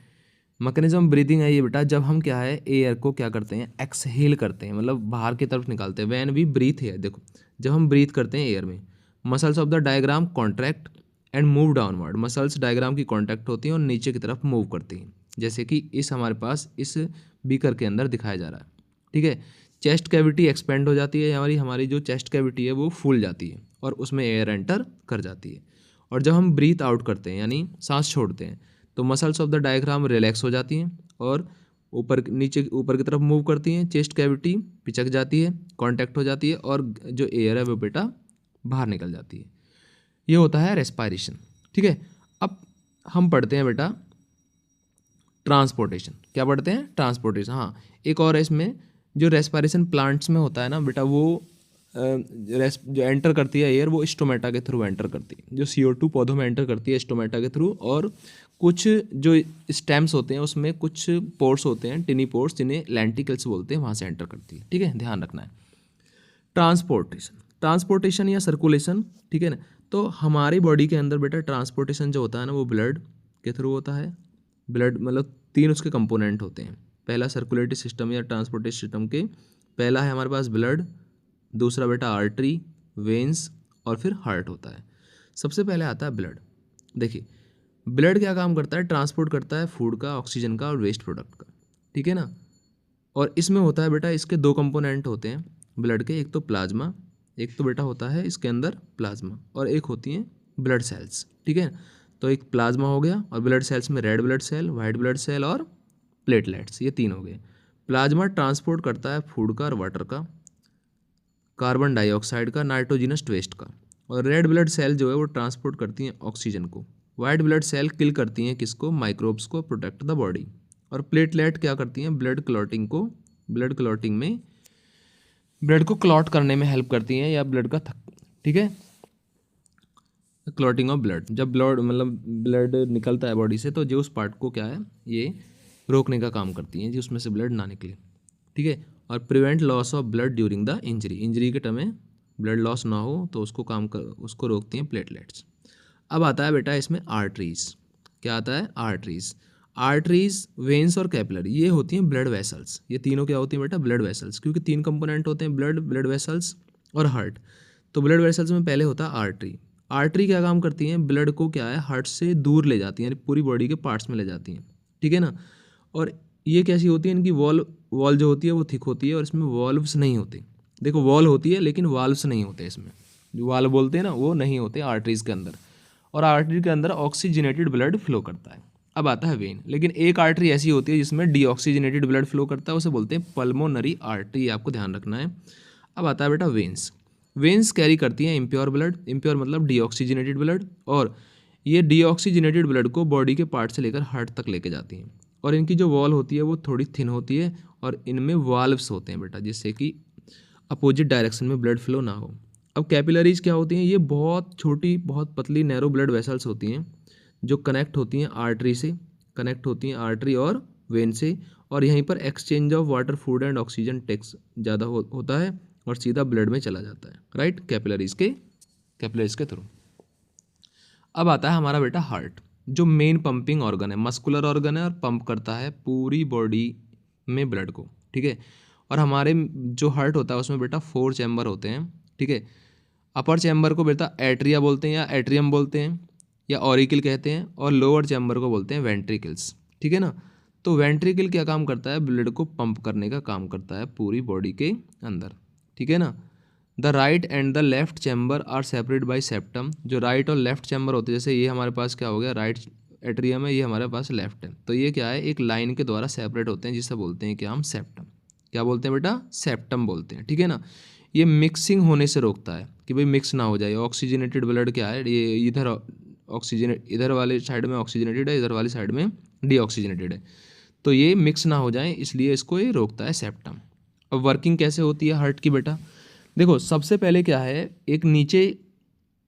मैकेनिज्म ऑफ ब्रीदिंग है ये बेटा, जब हम क्या है एयर को क्या करते हैं, एक्सहेल करते हैं, मतलब बाहर की तरफ निकालते हैं। व्हेन वी ब्रीथ एयर, देखो जब हम ब्रीथ करते हैं एयर में, muscles of the diagram contract and move downward, muscles diagram की कॉन्ट्रैक्ट होती हैं और नीचे की तरफ मूव करती हैं, जैसे कि इस हमारे पास इस बीकर के अंदर दिखाया जा रहा है। ठीक है, चेस्ट कैविटी एक्सपेंड हो जाती है, हमारी हमारी जो चेस्ट कैविटी है वो फूल जाती है और उसमें एयर एंटर कर जाती है। और जब हम ब्रीथ आउट करते हैं यानी सांस छोड़ते हैं तो muscles of the diagram relax हो जाती हैं और ऊपर नीचे ऊपर की तरफ मूव करती हैं, चेस्ट कैविटी पिचक जाती है, कांटेक्ट हो जाती है और जो एयर है वो बेटा बाहर निकल जाती है। ये होता है रेस्पायरेशन। ठीक है, अब हम पढ़ते हैं बेटा ट्रांसपोर्टेशन। क्या पढ़ते हैं, ट्रांसपोर्टेशन। हाँ, एक और है इसमें, जो रेस्पायरेशन प्लांट्स में होता है ना बेटा, वो जो एंटर करती है एयर वो स्टोमेटा के थ्रू एंटर करती है, जो CO2 पौधों में एंटर करती है स्टोमेटा के थ्रू। और कुछ जो स्टेम्स होते हैं उसमें कुछ पोर्स होते हैं, टिनी पोर्स, जिन्हें लेंटिकल्स बोलते हैं, वहाँ से एंटर करती है। ठीक है, ध्यान रखना है। ट्रांसपोर्टेशन, ट्रांसपोर्टेशन या सर्कुलेशन। ठीक है ना, तो हमारी बॉडी के अंदर बेटा ट्रांसपोर्टेशन जो होता है ना वो ब्लड के थ्रू होता है। ब्लड मतलब 3 उसके कंपोनेंट होते हैं। पहला सर्कुलेटरी सिस्टम या ट्रांसपोर्टेशन सिस्टम के पहला है हमारे पास ब्लड, दूसरा बेटा आर्टरी, वेन्स और फिर हार्ट होता है। सबसे पहले आता है ब्लड। देखिए ब्लड क्या काम करता है, ट्रांसपोर्ट करता है फूड का, ऑक्सीजन का और वेस्ट प्रोडक्ट का। ठीक है ना, और इसमें होता है बेटा, इसके 2 कंपोनेंट होते हैं ब्लड के, एक तो प्लाज्मा, एक तो बेटा होता है इसके अंदर प्लाज्मा, और एक होती हैं ब्लड सेल्स। ठीक है, तो एक प्लाज्मा हो गया और ब्लड सेल्स में red blood cell, white blood cell और प्लेटलेट्स, ये 3 हो गए। प्लाज्मा ट्रांसपोर्ट करता है फूड का और वाटर का, कार्बन डाइऑक्साइड का, नाइट्रोजिनस वेस्ट का। और रेड ब्लड सेल जो है वो ट्रांसपोर्ट करती हैं ऑक्सीजन को। वाइट ब्लड सेल किल करती हैं किसको, माइक्रोब्स को, प्रोटेक्ट द बॉडी। और प्लेटलेट क्या करती हैं, ब्लड क्लॉटिंग को, ब्लड क्लॉटिंग में ब्लड को क्लॉट करने में हेल्प करती हैं, या ब्लड का ठीक है, क्लॉटिंग ऑफ ब्लड। जब ब्लड मतलब ब्लड निकलता है बॉडी से तो जो उस पार्ट को क्या है ये रोकने का काम करती हैं, जी उसमें से ब्लड ना निकले। ठीक है, और prevent loss of blood during the injury, injury के टाइम में ब्लड लॉस ना हो तो उसको रोकती हैं प्लेटलेट्स। अब आता है बेटा इसमें आर्टरीज। क्या आता है, आर्टरीज। आर्टरीज, वेन्स और कैपिलरी, ये होती हैं ब्लड वेसल्स। ये तीनों क्या होती हैं बेटा? ब्लड वेसल्स, क्योंकि तीन कंपोनेंट होते हैं, ब्लड, ब्लड वेसल्स और हार्ट। तो ब्लड वेसल्स में पहले होता है आर्टरी। आर्टरी क्या काम करती हैं? ब्लड को क्या है, हार्ट से दूर ले जाती हैं, यानी पूरी बॉडी के पार्ट्स में ले जाती हैं, ठीक है ना। और ये कैसी होती है? इनकी वॉल जो होती है वो थिक होती है, और इसमें वॉल्व्स नहीं होते। देखो, वॉल होती है लेकिन वाल्व्स नहीं होते इसमें, जो वाल्व बोलते हैं ना वो नहीं होते आर्टरीज के अंदर। और आर्टरी के अंदर ऑक्सीजनेटेड ब्लड फ्लो करता है। अब आता है वेन। लेकिन एक आर्टरी ऐसी होती है जिसमें डीऑक्सीजनेटेड ब्लड फ्लो करता है, उसे बोलते हैं पल्मोनरी आर्टरी, आपको ध्यान रखना है। अब आता है बेटा वेन्स। वेन्स कैरी करती हैं इम्प्योर ब्लड, इम्प्योर मतलब डीऑक्सीजनेटेड ब्लड, और ये डीऑक्सीजनेटेड ब्लड को बॉडी के पार्ट से लेकर हार्ट तक लेके जाती हैं। और इनकी जो वॉल होती है वो थोड़ी थिन होती है, और इनमें वाल्व्स होते हैं बेटा, जिससे कि अपोजिट डायरेक्शन में ब्लड फ्लो ना हो। अब कैपिलरीज क्या होती हैं? ये बहुत छोटी, बहुत पतली नैरो ब्लड वेसल्स होती हैं, जो कनेक्ट होती हैं आर्टरी से, कनेक्ट होती हैं आर्टरी और वेन से, और यहीं पर exchange of water, food and oxygen takes ज़्यादा होता है, और सीधा ब्लड में चला जाता है, राइट, कैपिलरीज के थ्रू। अब आता है हमारा बेटा हार्ट, जो मेन पंपिंग ऑर्गन है, मस्कुलर ऑर्गन है, और पंप करता है पूरी बॉडी में ब्लड को, ठीक है। और हमारे जो हार्ट होता है उसमें बेटा 4 चैम्बर होते हैं, ठीक है। अपर चैम्बर को बेटा एट्रिया बोलते हैं, या एट्रियम बोलते हैं, या ऑरिकल कहते हैं, और लोअर चैम्बर को बोलते हैं वेंट्रिकल्स, ठीक है ना। तो वेंट्रिकल क्या काम करता है? ब्लड को पंप करने का काम करता है पूरी बॉडी के अंदर, ठीक है ना। The right and the left chamber are separate by septum. जो राइट और लेफ्ट चैम्बर होते हैं, जैसे ये हमारे पास क्या हो गया, राइट एट्रियम है, ये हमारे पास लेफ्ट है, तो ये क्या है, एक लाइन के द्वारा सेपरेट होते हैं, जिसे बोलते हैं क्या हम, सेप्टम। क्या बोलते हैं बेटा? सेप्टम बोलते हैं, ठीक है ना। ये मिक्सिंग होने से रोकता है, कि भाई मिक्स ना हो जाए। ऑक्सीजनेटेड ब्लड क्या है, ये इधर ऑक्सीजन, इधर वाले साइड में ऑक्सीजनेटेड है, इधर वाली साइड में डीऑक्सीजनेटेड है, तो ये मिक्स ना हो जाए, इसलिए इसको ये रोकता है सेप्टम। अब वर्किंग कैसे होती है हार्ट की बेटा? देखो, सबसे पहले क्या है, एक नीचे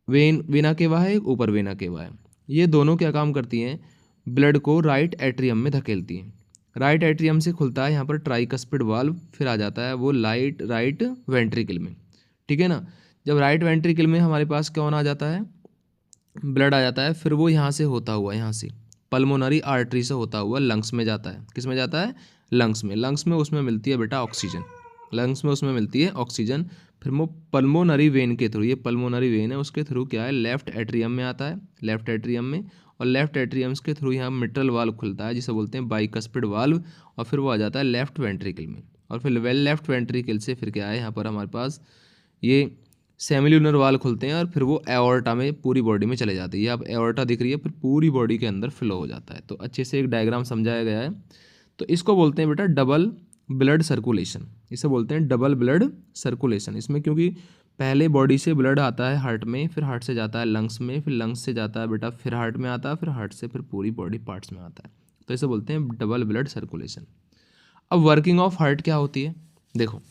वेना केवा है, एक ऊपर वेना केवा है। ये दोनों क्या काम करती हैं? ब्लड को राइट एट्रियम में धकेलती हैं। राइट एट्रियम से खुलता है यहाँ पर ट्राइकस्पिड वाल्व, फिर आ जाता है वो राइट वेंट्रिकल में, ठीक है ना। जब राइट वेंट्रिकल में हमारे पास कौन आ जाता है, ब्लड आ जाता है, फिर वो यहाँ से होता हुआ, यहाँ से पल्मोनरी आर्टरी से होता हुआ लंग्स में जाता है। किस में जाता है? लंग्स में। लंग्स में उसमें मिलती है बेटा ऑक्सीजन, लंग्स में उसमें मिलती है ऑक्सीजन। फिर वो पल्मोनरी वेन के थ्रू, ये पल्मोनरी वेन है, उसके थ्रू क्या है, लेफ्ट एट्रियम में आता है, लेफ्ट एट्रियम में, और लेफ्ट एट्रियम्स के थ्रू यहाँ मिट्रल वाल्व खुलता है, जिसे बोलते हैं बाइकस्पिड वाल्व, और फिर वो आ जाता है लेफ्ट वेंट्रिकल में। और फिर लेफ्ट वेंट्रिकल से फिर क्या है, यहाँ पर हमारे पास ये सेमिल्यूनर वाल खुलते हैं, और फिर वो एओर्टा में पूरी बॉडी में चले जाते हैं। ये अब एओर्टा दिख रही है, फिर पूरी बॉडी के अंदर फ्लो हो जाता है। तो अच्छे से एक डायग्राम समझाया गया है। तो इसको बोलते हैं बेटा डबल ब्लड सर्कुलेशन, इसे बोलते हैं डबल ब्लड सर्कुलेशन। इसमें क्योंकि पहले बॉडी से ब्लड आता है हार्ट में, फिर हार्ट से जाता है लंग्स में, फिर लंग्स से जाता है बेटा फिर हार्ट में आता है, फिर हार्ट से फिर पूरी बॉडी पार्ट्स में आता है, तो इसे बोलते हैं डबल ब्लड सर्कुलेशन। अब वर्किंग ऑफ हार्ट क्या होती है? देखो,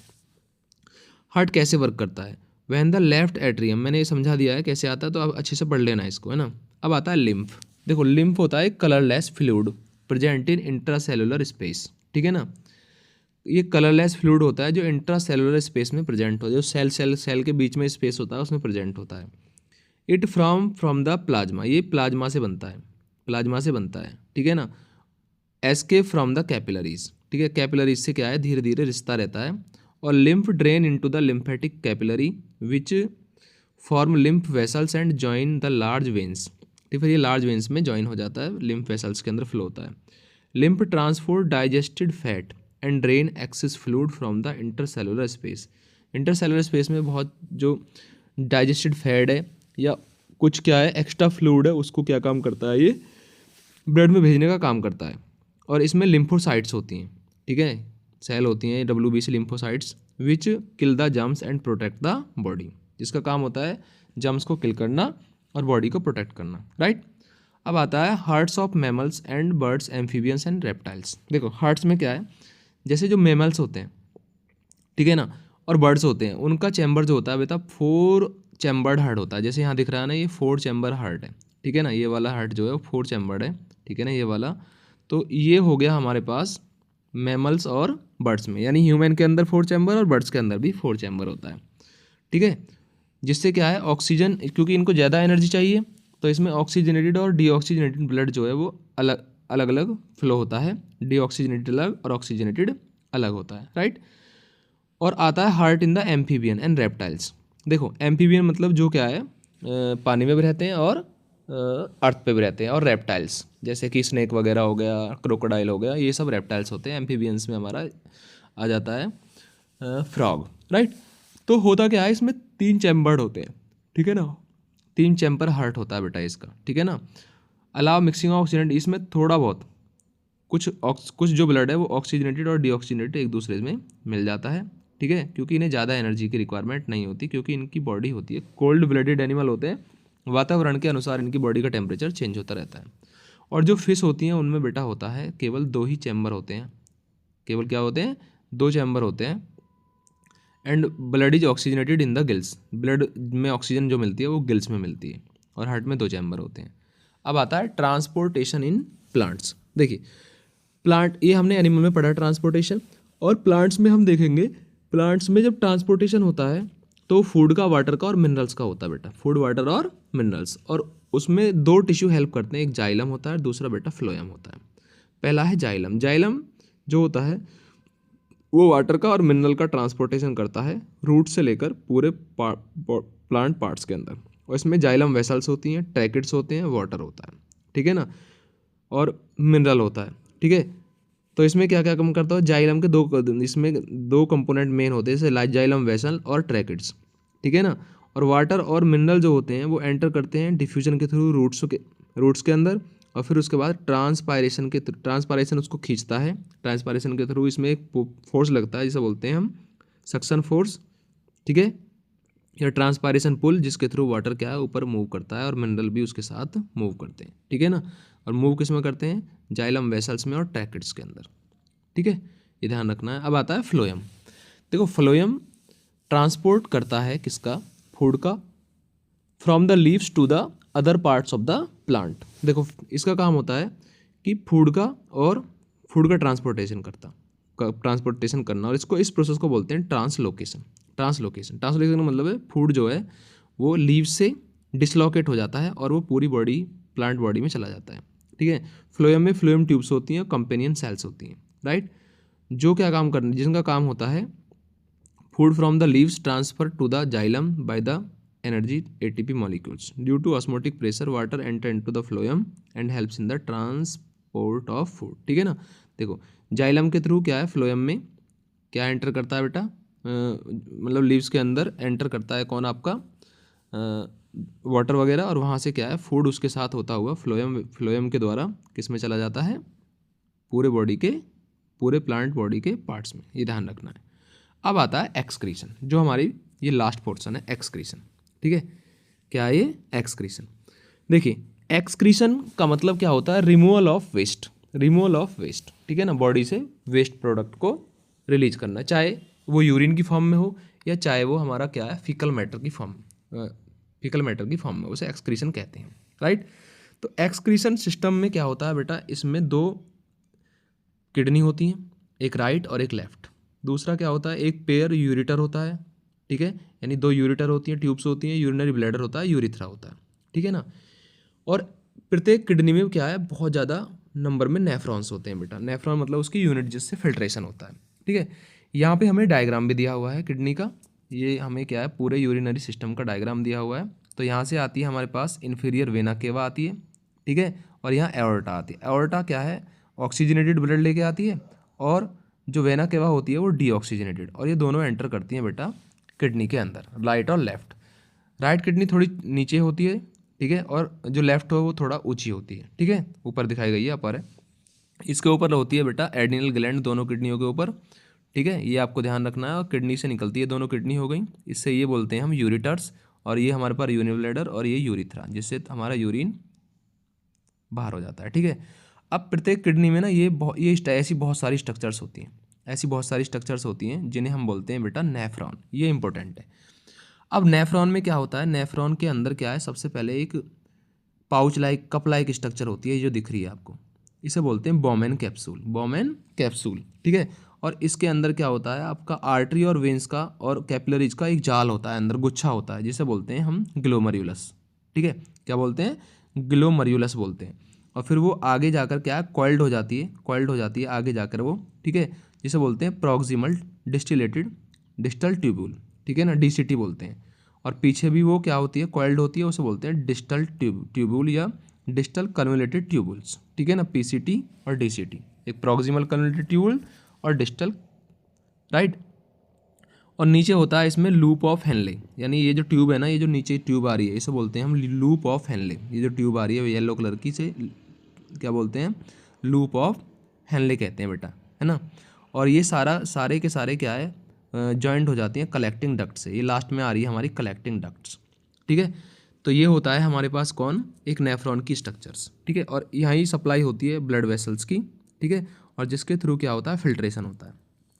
हार्ट कैसे वर्क करता है। वैन द लेफ्ट एट्रियम, मैंने ये समझा दिया है कैसे आता है, तो आप अच्छे से पढ़ लेना इसको, है ना। अब आता है लिम्फ। देखो, लिम्फ होता है colourless fluid present in intracellular space, ठीक है ना। ये कलरलेस फ्लूइड होता है जो इंट्रासेलुलर स्पेस में प्रेजेंट होता है, जो सेल के बीच में स्पेस होता है उसमें प्रेजेंट होता है। इट फ्रॉम द प्लाज्मा, ये प्लाज्मा से बनता है, प्लाज्मा से बनता है, ठीक है ना। एस्केप फ्रॉम द कैपिलरीज, ठीक है, कैपिलरीज से क्या है, धीरे धीरे रिश्ता रहता है। और lymph drain into the lymphatic capillary which form lymph vessels and join the large veins, ठीक है। ये लार्ज वेन्स में जॉइन हो जाता है, लिम्फ वेसल्स के अंदर फ्लो होता है। Lymph transport digested fat and drain access fluid from the intercellular space. Intercellular space में बहुत जो डाइजेस्टेड फैट है या कुछ क्या है एक्स्ट्रा फ्लूइड है, उसको क्या काम करता है, ये ब्लड में भेजने का काम करता है। और इसमें लिम्फोसाइट्स होती हैं, ठीक है, सेल होती हैं WBC lymphocytes which kill the germs and protect the body, जिसका काम होता है जम्स को किल करना और बॉडी को प्रोटेक्ट करना, राइट। अब आता है hearts of mammals and birds, amphibians and reptiles. देखो, हार्ट्स में क्या है, जैसे जो मैमल्स होते हैं, ठीक है ना, और बर्ड्स होते हैं, उनका चैम्बर जो होता है बेटा 4 चैम्बर्ड हार्ट होता है। जैसे यहाँ दिख रहा है ना, ये 4 चैम्बर हार्ट है, ठीक है ना। ये वाला हार्ट जो है वो 4 चैम्बर्ड है, ठीक है ना, ये वाला। तो ये हो गया हमारे पास मैमल्स और बर्ड्स में, यानी ह्यूमन के अंदर 4 चैम्बर और बर्ड्स के अंदर भी 4 चैम्बर होता है, ठीक है। जिससे क्या है, ऑक्सीजन, क्योंकि इनको ज़्यादा एनर्जी चाहिए, तो इसमें ऑक्सीजनेटेड और डीऑक्सीजनेटेड ब्लड जो है वो अलग अलग अलग फ्लो होता है, डीऑक्सीजनेटेड अलग और ऑक्सीजनेटेड अलग होता है, राइट। और आता है heart in the amphibian and reptiles. देखो एम्फीबियन मतलब जो क्या है, पानी में भी रहते हैं और अर्थ पे भी रहते हैं, और रेप्टाइल्स जैसे कि स्नेक वगैरह हो गया, क्रोकोडाइल हो गया, ये सब रेप्टाइल्स होते हैं। एम्फीबियंस में हमारा आ जाता है फ्रॉग, राइट। तो होता क्या है, इसमें 3 चैम्बर्ड होते हैं, ठीक है ना, 3 चैम्बर हार्ट होता है बेटा इसका, ठीक है ना। अलाव मिक्सिंग ऑफ ऑक्सीजन, इसमें थोड़ा बहुत कुछ जो ब्लड है वो ऑक्सीजनेटेड और डीऑक्सीजनेटेड एक दूसरे में मिल जाता है, ठीक है, क्योंकि इन्हें ज़्यादा एनर्जी की रिक्वायरमेंट नहीं होती, क्योंकि इनकी बॉडी होती है कोल्ड ब्लडेड एनिमल होते हैं, वातावरण के अनुसार इनकी बॉडी का टेम्परेचर चेंज होता रहता है। और जो फिश होती हैं उनमें बेटा होता है केवल 2 ही चैम्बर होते हैं, केवल क्या होते हैं, 2 चैम्बर होते हैं। And blood is oxygenated in the gills, blood में ऑक्सीजन जो मिलती है वो गिल्स में मिलती है, और हार्ट में 2 चैम्बर होते हैं। अब आता है ट्रांसपोर्टेशन इन प्लांट्स। देखिए प्लांट, ये हमने एनिमल में पढ़ा ट्रांसपोर्टेशन, और प्लांट्स में हम देखेंगे, प्लांट्स में जब ट्रांसपोर्टेशन होता है तो फूड का, वाटर का और मिनरल्स का होता है बेटा, फूड, वाटर और मिनरल्स। और उसमें 2 टिश्यू हेल्प करते हैं, एक जाइलम होता है, दूसरा बेटा फ्लोएम होता है। पहला है जाइलम। जाइलम जो होता है वो वाटर का और मिनरल का ट्रांसपोर्टेशन करता है रूट से लेकर पूरे प्लांट पार्ट्स के अंदर। और इसमें जाइलम वेसल्स होती हैं, ट्रैकेट्स होते हैं, वाटर होता है, ठीक है ना, और मिनरल होता है, ठीक है। तो इसमें क्या क्या काम करता है, जाइलम के इसमें 2 कंपोनेंट मेन होते हैं, जैसे जाइलम वेसल और ट्रैकेट्स, ठीक है ना। और वाटर और मिनरल जो होते हैं वो एंटर करते हैं डिफ्यूजन के थ्रू रूट्स के अंदर, और फिर उसके बाद ट्रांसपायरेशन उसको खींचता है, ट्रांसपायरेशन के थ्रू इसमें एक फोर्स लगता है जिसे बोलते हैं हम सक्शन फोर्स, ठीक है, या ट्रांसपायरेशन पुल, जिसके थ्रू वाटर क्या है ऊपर मूव करता है और मिनरल भी उसके साथ मूव करते हैं, ठीक है ना। और मूव किस में करते हैं, जाइलम वेसल्स में और ट्रैकेट्स के अंदर, ठीक है, ये ध्यान रखना है। अब आता है फ्लोएम। देखो फ्लोएम ट्रांसपोर्ट करता है किसका, फूड का, from the leaves to the other parts of the plant. देखो इसका काम होता है कि फूड का ट्रांसपोर्टेशन करना, और इस प्रोसेस को बोलते हैं ट्रांसलोकेशन का मतलब है फूड जो है वो लीव्स से डिसलोकेट हो जाता है और वो पूरी बॉडी, प्लांट बॉडी में चला जाता है, ठीक है। फ्लोएम में फ्लोएम ट्यूब्स होती हैं, कंपेनियन सेल्स होती हैं, राइट, जो क्या काम करने, जिनका काम होता है food from the leaves transfer to the xylem by the energy ATP molecules due to osmotic pressure, water enter into the phloem and helps in the transport of food, ठीक है ना। देखो जाइलम के थ्रू क्या है, phloem में क्या enter करता है बेटा, मतलब लीव्स के अंदर एंटर करता है कौन, आपका वाटर वगैरह, और वहाँ से क्या है फूड उसके साथ होता हुआ फ्लोएम के द्वारा किस में चला जाता है, पूरे प्लांट बॉडी के पार्ट्स में, ये ध्यान रखना है। अब आता है एक्सक्रीशन, जो हमारी ये लास्ट पोर्शन है, एक्सक्रीशन, ठीक है। क्या है ये एक्सक्रीशन, देखिए एक्सक्रीशन का मतलब क्या होता है, रिमूवल ऑफ वेस्ट, ठीक है ना, बॉडी से वेस्ट प्रोडक्ट को रिलीज करना, चाहे वो यूरिन की फॉर्म में हो या चाहे वो हमारा क्या है फीकल मैटर की फॉर्म में, उसे एक्सक्रीशन कहते हैं, राइट। तो एक्सक्रीशन सिस्टम में क्या होता है बेटा, इसमें 2 किडनी होती हैं, एक राइट और एक लेफ्ट। दूसरा क्या होता है, एक पेयर यूरेटर होता है, ठीक है, यानी 2 यूरेटर होती हैं, ट्यूब्स होती हैं, यूरिनरी ब्लैडर होता है, यूरिथ्रा होता है, ठीक है ना। और प्रत्येक किडनी में क्या है, बहुत ज़्यादा नंबर में नेफ्रॉन्स होते हैं बेटा, नेफ्रॉन मतलब उसकी यूनिट जिससे फिल्ट्रेशन होता है, ठीक है। यहाँ पे हमें डायग्राम भी दिया हुआ है किडनी का, ये हमें क्या है पूरे यूरिनरी सिस्टम का डायग्राम दिया हुआ है। तो यहाँ से आती है हमारे पास इन्फीरियर वेना केवा आती है, ठीक है, और यहाँ एओर्टा आती है। एओर्टा क्या है, ऑक्सीजनेटेड ब्लड लेके आती है, और जो वेना केवा होती है वो डीऑक्सीजनेटेड, और ये दोनों एंटर करती हैं बेटा किडनी के अंदर, राइट और लेफ्ट। राइट किडनी थोड़ी नीचे होती है, ठीक है, और जो लेफ्ट हो वो थोड़ा ऊंची होती है, ठीक है, ऊपर दिखाई गई है, अपर है। इसके ऊपर होती है बेटा एड्रिनल ग्लैंड, दोनों किडनियों के ऊपर, ठीक है, ये आपको ध्यान रखना है। और किडनी से निकलती है, दोनों किडनी हो गई, इससे ये बोलते हैं हम यूरिटर्स, और ये हमारे पास यूनिब्लैडर और ये यूरिथ्रा, जिससे हमारा यूरिन बाहर हो जाता है, ठीक है। अब प्रत्येक किडनी में ना ऐसी बहुत सारी स्ट्रक्चर्स होती हैं, जिन्हें हम बोलते हैं बेटा नेफ्रॉन, ये इंपॉर्टेंट है। अब नेफ्रॉन में क्या होता है, नेफ्रॉन के अंदर क्या है, सबसे पहले एक pouch like, cup like structure होती है, जो दिख रही है आपको, इसे बोलते हैं बोमेन कैप्सूल, ठीक है। और इसके अंदर क्या होता है, आपका आर्टरी और वेन्स का और कैपिलरीज का एक जाल होता है, अंदर गुच्छा होता है, जिसे बोलते हैं हम ग्लोमर्यूलस, ठीक है, क्या बोलते हैं, ग्लोमर्यूलस बोलते हैं। और फिर वो आगे जाकर क्या कॉइल्ड हो जाती है, कॉइल्ड हो जाती है आगे जाकर वो, ठीक है, जिसे बोलते हैं प्रॉक्सिमल डिस्टिलेटेड डिस्टल ट्यूब्यूल, ठीक है ना, डीसीटी बोलते हैं। और पीछे भी वो क्या होती है, कॉइल्ड होती है, उसे बोलते हैं डिस्टल ट्यूब्यूल या डिस्टल कन्वोल्यूटेड ट्यूब्यूल्स, ठीक है ना, पीसीटी और डीसीटी, एक प्रॉक्सिमल कन्वोल्यूटेड ट्यूब्यूल और डिस्टल, राइट। और नीचे होता है इसमें लूप ऑफ हेनले, यानी ये जो ट्यूब है ना, ये जो नीचे ट्यूब आ रही है इसे बोलते हैं हम लूप ऑफ हेनले। ये जो ट्यूब आ रही है येलो कलर की से क्या बोलते हैं, लूप ऑफ हेनले कहते हैं बेटा, है ना। और ये सारे के सारे क्या है, जॉइंट हो जाती हैं कलेक्टिंग डक्ट से। ये लास्ट में आ रही है हमारी कलेक्टिंग डक्ट्स, ठीक है। तो ये होता है हमारे पास कौन, एक नेफ्रॉन की स्ट्रक्चर्स, ठीक है। और यहाँ ही सप्लाई होती है ब्लड वेसल्स की, ठीक है, और जिसके थ्रू क्या होता है, फिल्ट्रेशन होता है।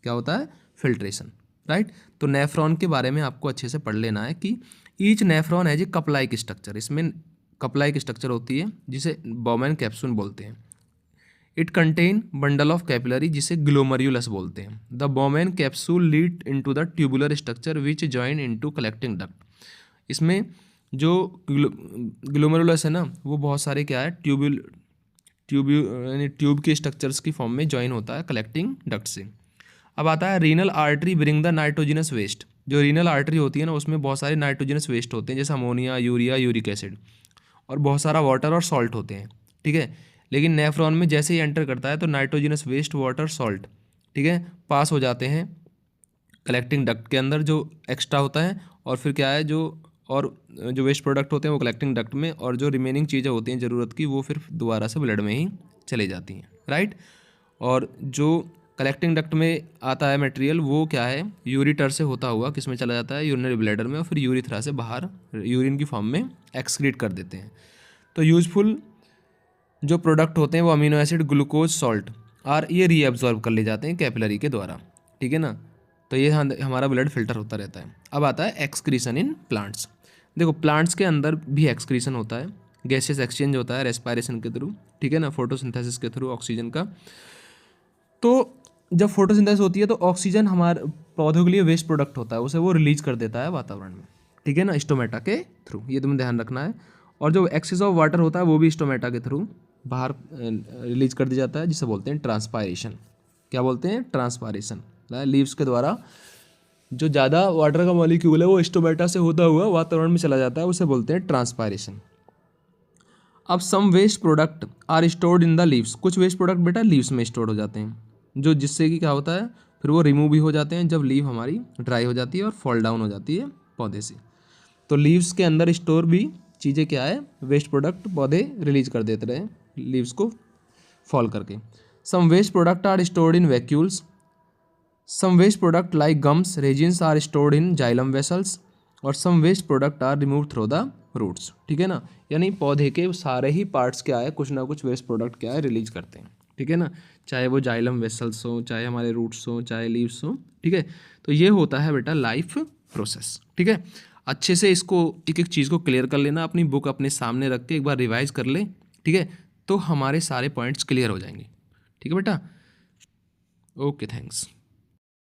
क्या होता है, फिल्ट्रेशन, राइट। तो नेफ्रॉन के बारे में आपको अच्छे से पढ़ लेना है कि each nephron has a cup like structure. इसमें कप लाइक स्ट्रक्चर होती है जिसे बॉमेन कैप्सूल बोलते हैं। It contain bundle of capillary जिसे ग्लोमर्युलस बोलते हैं। The Bowman capsule lead into the tubular structure which join into collecting duct. इसमें जो ग्लोमर्युलस है ना, वो बहुत सारे क्या है, ट्यूब के स्ट्रक्चर्स की फॉर्म में जॉइन होता है कलेक्टिंग डक्ट से। अब आता है renal artery bring the nitrogenous waste. जो रीनल आर्टरी होती है ना, उसमें बहुत सारे नाइट्रोजनस वेस्ट होते हैं, जैसे अमोनिया, यूरिया, यूरिक एसिड, और बहुत सारा वाटर और सॉल्ट होते हैं, ठीक है। लेकिन नेफ्रॉन में जैसे ही एंटर करता है तो नाइट्रोजनस वेस्ट, वाटर, सॉल्ट, ठीक है, पास हो जाते हैं कलेक्टिंग डक्ट के अंदर जो एक्स्ट्रा होता है। और फिर क्या है, जो वेस्ट प्रोडक्ट होते हैं वो कलेक्टिंग डक्ट में, और जो रिमेनिंग चीज़ें होती हैं ज़रूरत की वो फिर दोबारा से ब्लड में ही चले जाती हैं, राइट। और जो कलेक्टिंग डक्ट में आता है मटेरियल वो क्या है, यूरिटर से होता हुआ किस में चला जाता है, यूरिनरी ब्लैडर में, और फिर यूरिथ्रा से बाहर यूरिन की फॉर्म में एक्सक्रीट कर देते हैं। तो यूजफुल जो प्रोडक्ट होते हैं वो अमीनो एसिड, ग्लूकोज, सॉल्ट और ये रीअब्जॉर्ब कर ले जाते हैं कैपिलरी के द्वारा, ठीक है ना। तो ये हमारा ब्लड फिल्टर होता रहता है। अब आता है एक्सक्रीशन इन प्लांट्स। देखो प्लांट्स के अंदर भी एक्सक्रीशन होता है, गैसेस एक्सचेंज होता है रेस्पायरेशन के थ्रू, ठीक है ना, फोटोसिंथेसिस के थ्रू ऑक्सीजन का। तो जब फोटोसिंथेसिस होती है तो ऑक्सीजन हमारे पौधों के लिए वेस्ट प्रोडक्ट होता है, उसे वो रिलीज कर देता है वातावरण में, ठीक है ना, स्टोमेटा के थ्रू, ये तुम्हें ध्यान रखना है। और जो एक्सेस ऑफ वाटर होता है वो भी स्टोमेटा के थ्रू बाहर रिलीज कर दिया जाता है, जिसे बोलते हैं ट्रांसपायरेशन। क्या बोलते हैं, ट्रांसपायरेशन। लीव्स के द्वारा जो ज़्यादा वाटर का मॉलिक्यूल है वो स्टोमेटा से होता हुआ वातावरण में चला जाता है, उसे बोलते हैं ट्रांसपायरेशन। अब some waste product are stored in the leaves. कुछ वेस्ट प्रोडक्ट बेटा लीव्स में स्टोर हो जाते हैं, जो जिससे कि क्या होता है फिर वो रिमूव भी हो जाते हैं जब लीव हमारी ड्राई हो जाती है और फॉल डाउन हो जाती है पौधे से। तो लीव्स के अंदर स्टोर भी चीज़ें क्या है, वेस्ट प्रोडक्ट पौधे रिलीज कर देते रहे लीव्स को फॉल करके। Some waste product are stored in vacuoles. Some waste product like gums, resins are stored in xylem vessels. और some waste product are remove through the roots, ठीक है ना। यानी पौधे के सारे ही पार्ट्स क्या है, कुछ ना कुछ वेस्ट प्रोडक्ट क्या है रिलीज करते हैं, ठीक है ना, चाहे वो जाइलम वेसल्स हो, चाहे हमारे रूट्स हो, चाहे लीव्स हो, ठीक है। तो ये होता है बेटा लाइफ प्रोसेस, ठीक है। अच्छे से इसको एक एक चीज़ को क्लियर कर लेना, अपनी बुक अपने सामने रख के एक बार रिवाइज कर ले, ठीक है, तो हमारे सारे पॉइंट्स क्लियर हो जाएंगे, ठीक है बेटा। Okay, thanks.